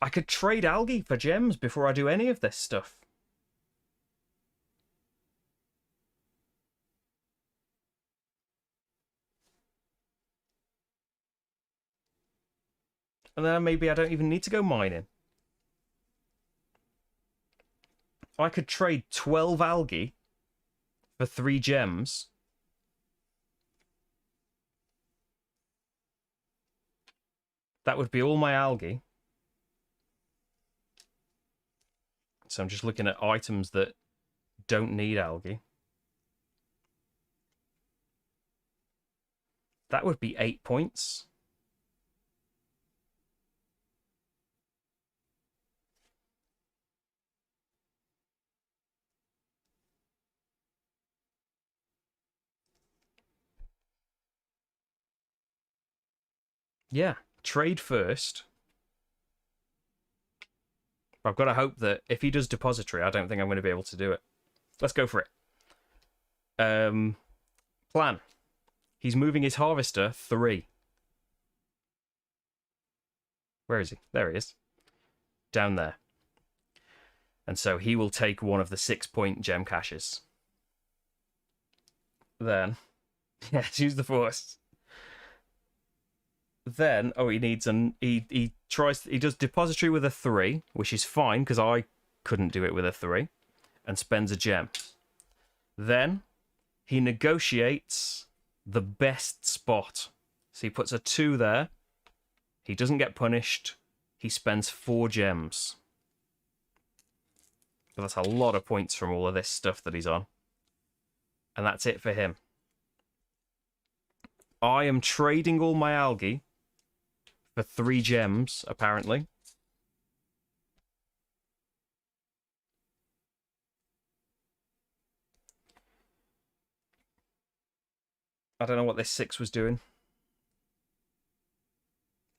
I could trade algae for gems before I do any of this stuff. And then maybe I don't even need to go mining. I could trade 12 algae for 3 gems. That would be all my algae. So I'm just looking at items that don't need algae. That would be 8 points. Yeah, trade first. I've got to hope that if he does depository, I don't think I'm going to be able to do it. Let's go for it. Plan. He's moving his harvester 3. Where is he? There he is. Down there. And so he will take one of the 6-point gem caches. Then, yes, use the force. Then, oh, he needs he does depository with a 3, which is fine because I couldn't do it with a 3, and spends a gem. Then he negotiates the best spot. So he puts a 2 there. He doesn't get punished. He spends 4 gems. But that's a lot of points from all of this stuff that he's on. And that's it for him. I am trading all my algae for 3 gems, apparently. I don't know what this 6 was doing.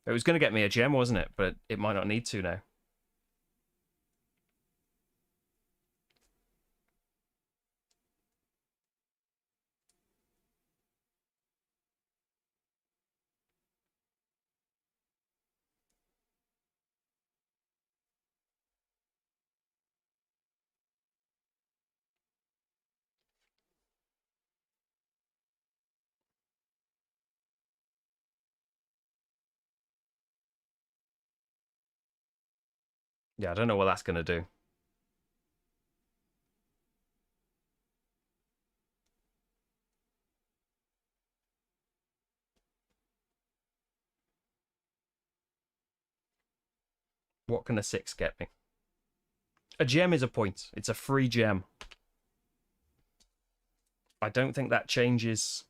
It was going to get me a gem, wasn't it? But it might not need to now. Yeah, I don't know what that's going to do. What can a 6 get me? A gem is a point. It's a free gem. I don't think that changes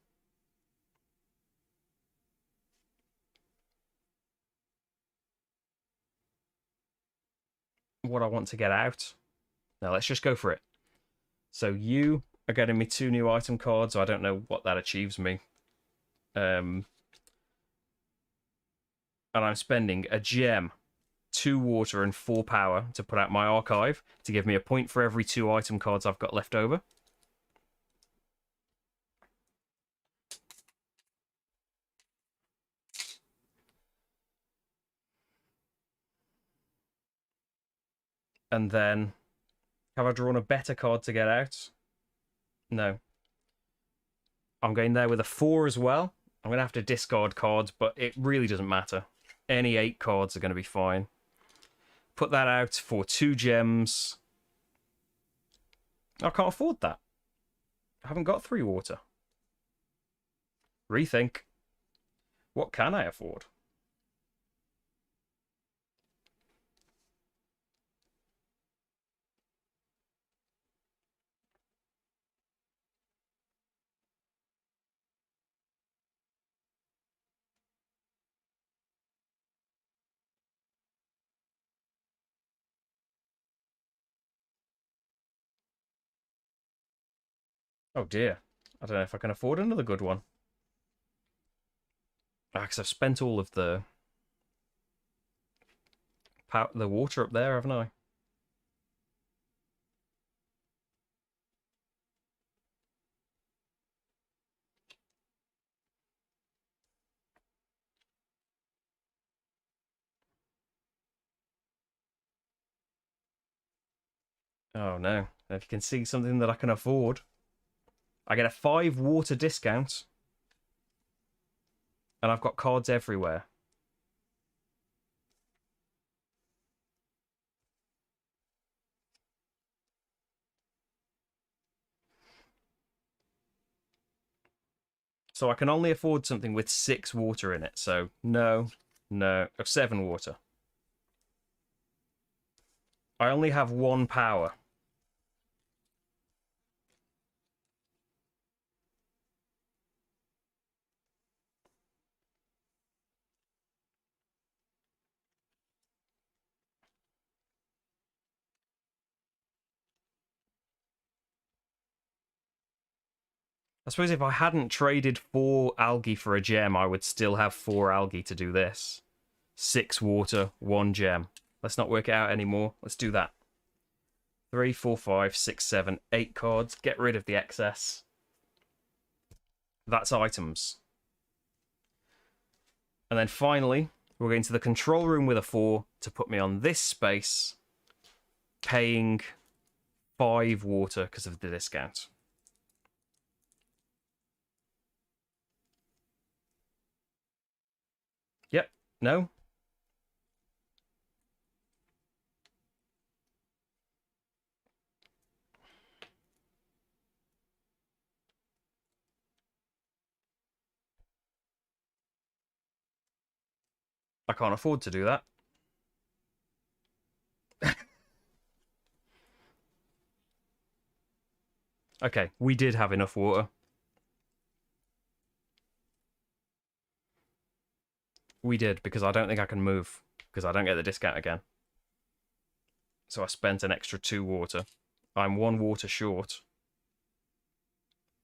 what I want to get out. Now, let's just go for it. So you are getting me 2 new item cards. So I don't know what that achieves me. And I'm spending a gem, 2 water, and 4 power to put out my archive to give me a point for every 2 item cards I've got left over. And then, have I drawn a better card to get out? No. I'm going there with a 4 as well. I'm going to have to discard cards, but it really doesn't matter. Any 8 cards are going to be fine. Put that out for 2 gems. I can't afford that. I haven't got 3 water. Rethink. What can I afford? Oh dear. I don't know if I can afford another good one. Because I've spent all of the water up there, haven't I? Oh no. If you can see something that I can afford. I get a 5 water discount. And I've got cards everywhere. So I can only afford something with 6 water in it. So no. 7 water. I only have 1 power. I suppose if I hadn't traded 4 algae for a gem, I would still have 4 algae to do this. 6 water, 1 gem. Let's not work it out anymore. Let's do that. 3, 4, 5, 6, 7, 8 cards. Get rid of the excess. That's items. And then finally, we're going to the control room with a 4 to put me on this space, paying 5 water because of the discount. Yep. No. I can't afford to do that. Okay, we did have enough water. We did, because I don't think I can move, because I don't get the discount again. So I spent an extra 2 water. I'm 1 water short.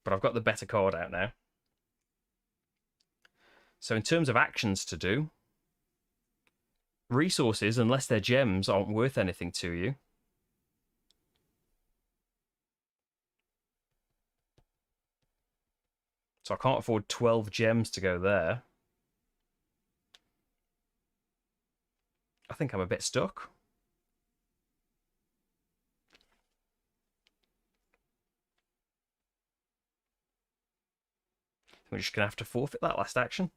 But I've got the better card out now. So in terms of actions to do, resources, unless they're gems, aren't worth anything to you. So I can't afford 12 gems to go there. I think I'm a bit stuck. We're just going to have to forfeit that last action.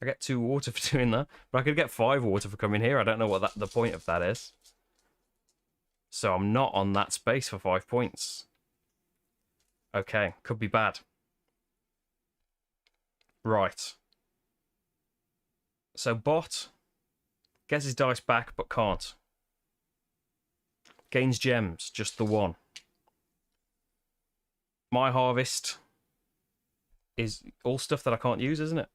I get 2 water for doing that, but I could get 5 water for coming here. I don't know what the point of that is. So I'm not on that space for 5 points. Okay, could be bad. Right. So bot gets his dice back, but can't. Gains gems, just the 1. My harvest is all stuff that I can't use, isn't it?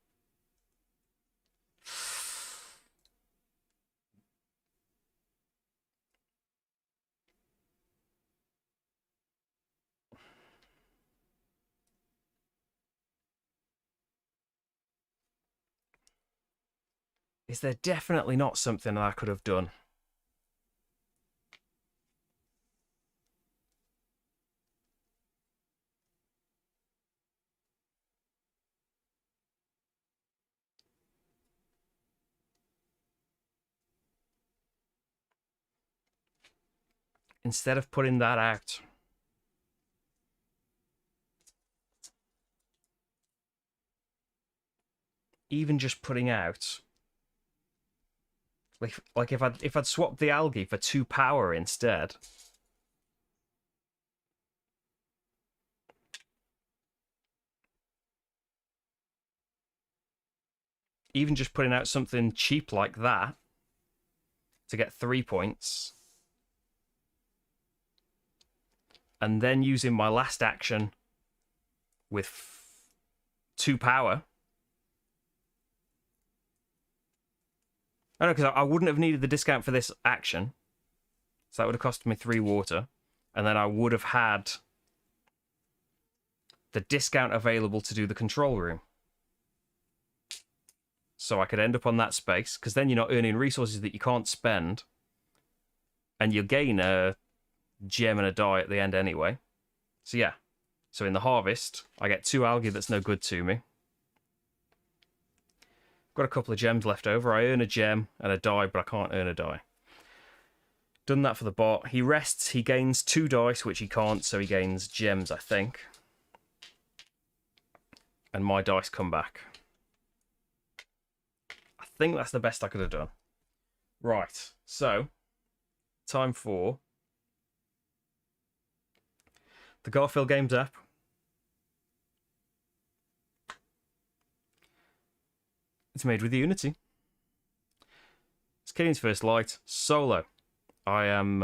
Is there definitely not something that I could have done? Instead of putting that out. Even just putting out. Like if I'd swapped the algae for 2 power instead. Even just putting out something cheap like that to get 3 points. And then using my last action with 2 power. I know, because I wouldn't have needed the discount for this action. So that would have cost me 3 water. And then I would have had the discount available to do the control room. So I could end up on that space, because then you're not earning resources that you can't spend. And you'll gain a gem and a die at the end anyway. So yeah. So in the harvest, I get 2 algae that's no good to me. Got a couple of gems left over. I earn a gem and a die, but I can't earn a die. Done that for the bot. He rests. He gains 2 dice, which he can't, so he gains gems, I think. And my dice come back. I think that's the best I could have done. Right, so time for the Garfield Games app. It's made with Unity. Circadians First Light, solo. I am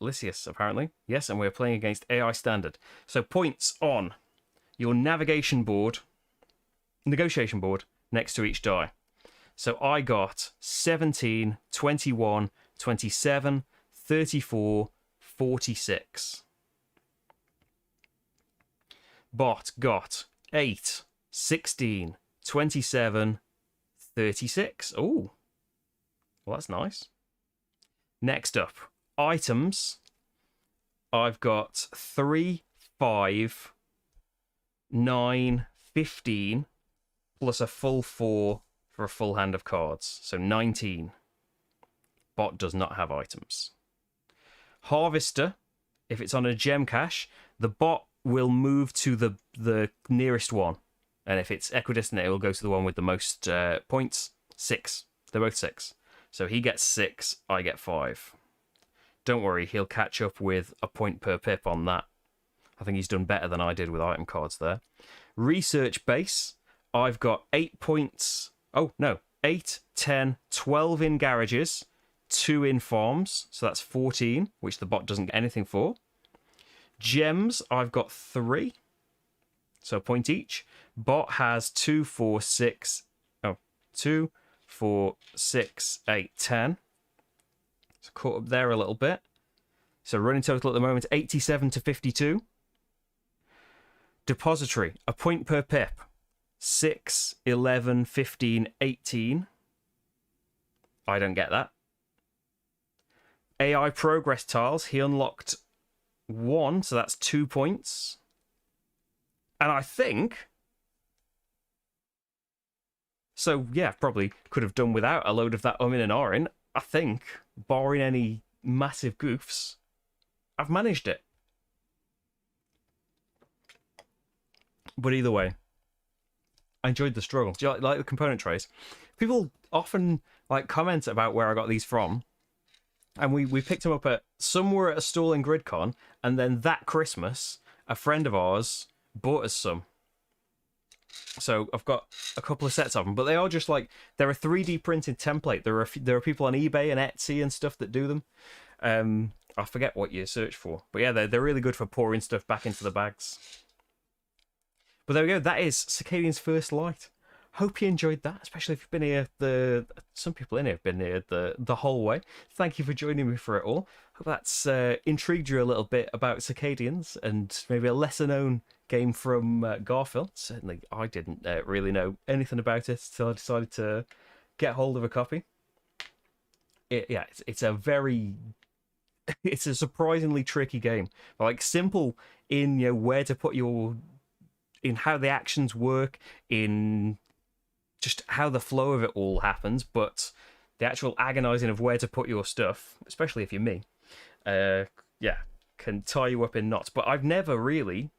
Lysias, apparently. Yes, and we're playing against AI Standard. So points on your navigation board, negotiation board, next to each die. So I got 17, 21, 27, 34, 46. Bot got 8, 16, 27, 36. Oh, well, that's nice. Next up, items. I've got 3, 5, 9, 15, plus a full 4 for a full hand of cards. So 19. Bot does not have items. Harvester, if it's on a gem cache, the bot will move to the nearest one. And if it's equidistant, it will go to the one with the most points. 6. They're both 6. So he gets 6, I get 5. Don't worry, he'll catch up with a point per pip on that. I think he's done better than I did with item cards there. Research base, I've got 8 points. Oh, no. 8, 10, 12 in garages, 2 in farms. So that's 14, which the bot doesn't get anything for. Gems, I've got 3. So a point each. Bot has 2, 4, 6. Oh, 2, 4, 6, 8, 10. So caught up there a little bit. So running total at the moment, 87 to 52. Depository, a point per pip. 6, 11, 15, 18. I don't get that. AI progress tiles. He unlocked 1, so that's 2 points. And I think... So, yeah, probably could have done without a load of that in and ahhing. I think, barring any massive goofs, I've managed it. But either way, I enjoyed the struggle. Do you like the component trays? People often comment about where I got these from, and we picked them up at somewhere at a stall in GridCon, and then that Christmas, a friend of ours bought us some. So I've got a couple of sets of them, but they are just they're a 3D printed template. There are people on eBay and Etsy and stuff that do them. I forget what you search for, but yeah, they're really good for pouring stuff back into the bags. But there we go. That is Circadians First Light. Hope you enjoyed that, especially if you've been here. Some people in here have been here the whole way. Thank you for joining me for it all. Hope that's intrigued you a little bit about Circadians and maybe a lesser known game from Garfield. Certainly, I didn't really know anything about it until I decided to get hold of a copy. It's a very... It's a surprisingly tricky game. Simple in where to put your... in how the actions work, in just how the flow of it all happens, but the actual agonizing of where to put your stuff, especially if you're me, can tie you up in knots. But I've never really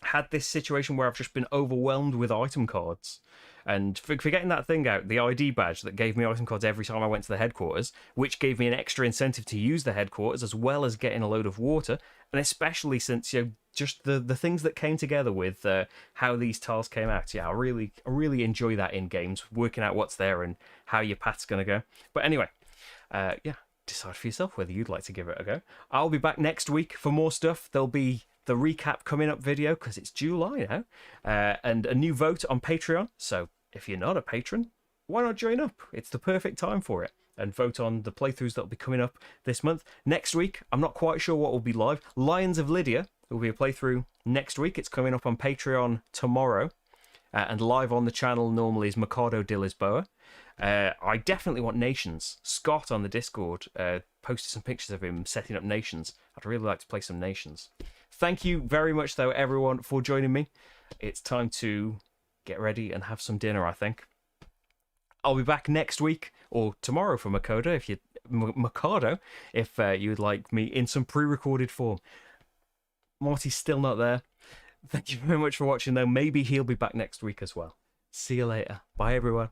had this situation where I've just been overwhelmed with item cards. And for getting that thing out, the ID badge that gave me item cards every time I went to the headquarters, which gave me an extra incentive to use the headquarters, as well as getting a load of water, and especially since just the things that came together with how these tiles came out. Yeah, I really enjoy that in games, working out what's there and how your path's gonna go. But anyway, decide for yourself whether you'd like to give it a go. I'll be back next week for more stuff. There'll be the recap coming up video because it's July now, and a new vote on Patreon. So if you're not a patron, why not join up? It's the perfect time for it. And vote on the playthroughs that'll be coming up this month. Next week, I'm not quite sure what will be live. Lions of Lydia will be a playthrough next week. It's coming up on Patreon tomorrow. And live on the channel normally is Mikado de Lisboa. I definitely want Nations. Scott on the Discord posted some pictures of him setting up Nations. I'd really like to play some Nations. Thank you very much, though, everyone, for joining me. It's time to get ready and have some dinner, I think. I'll be back next week or tomorrow for Mikado if you'd like me in some pre-recorded form. Marty's still not there. Thank you very much for watching, though. Maybe he'll be back next week as well. See you later. Bye, everyone.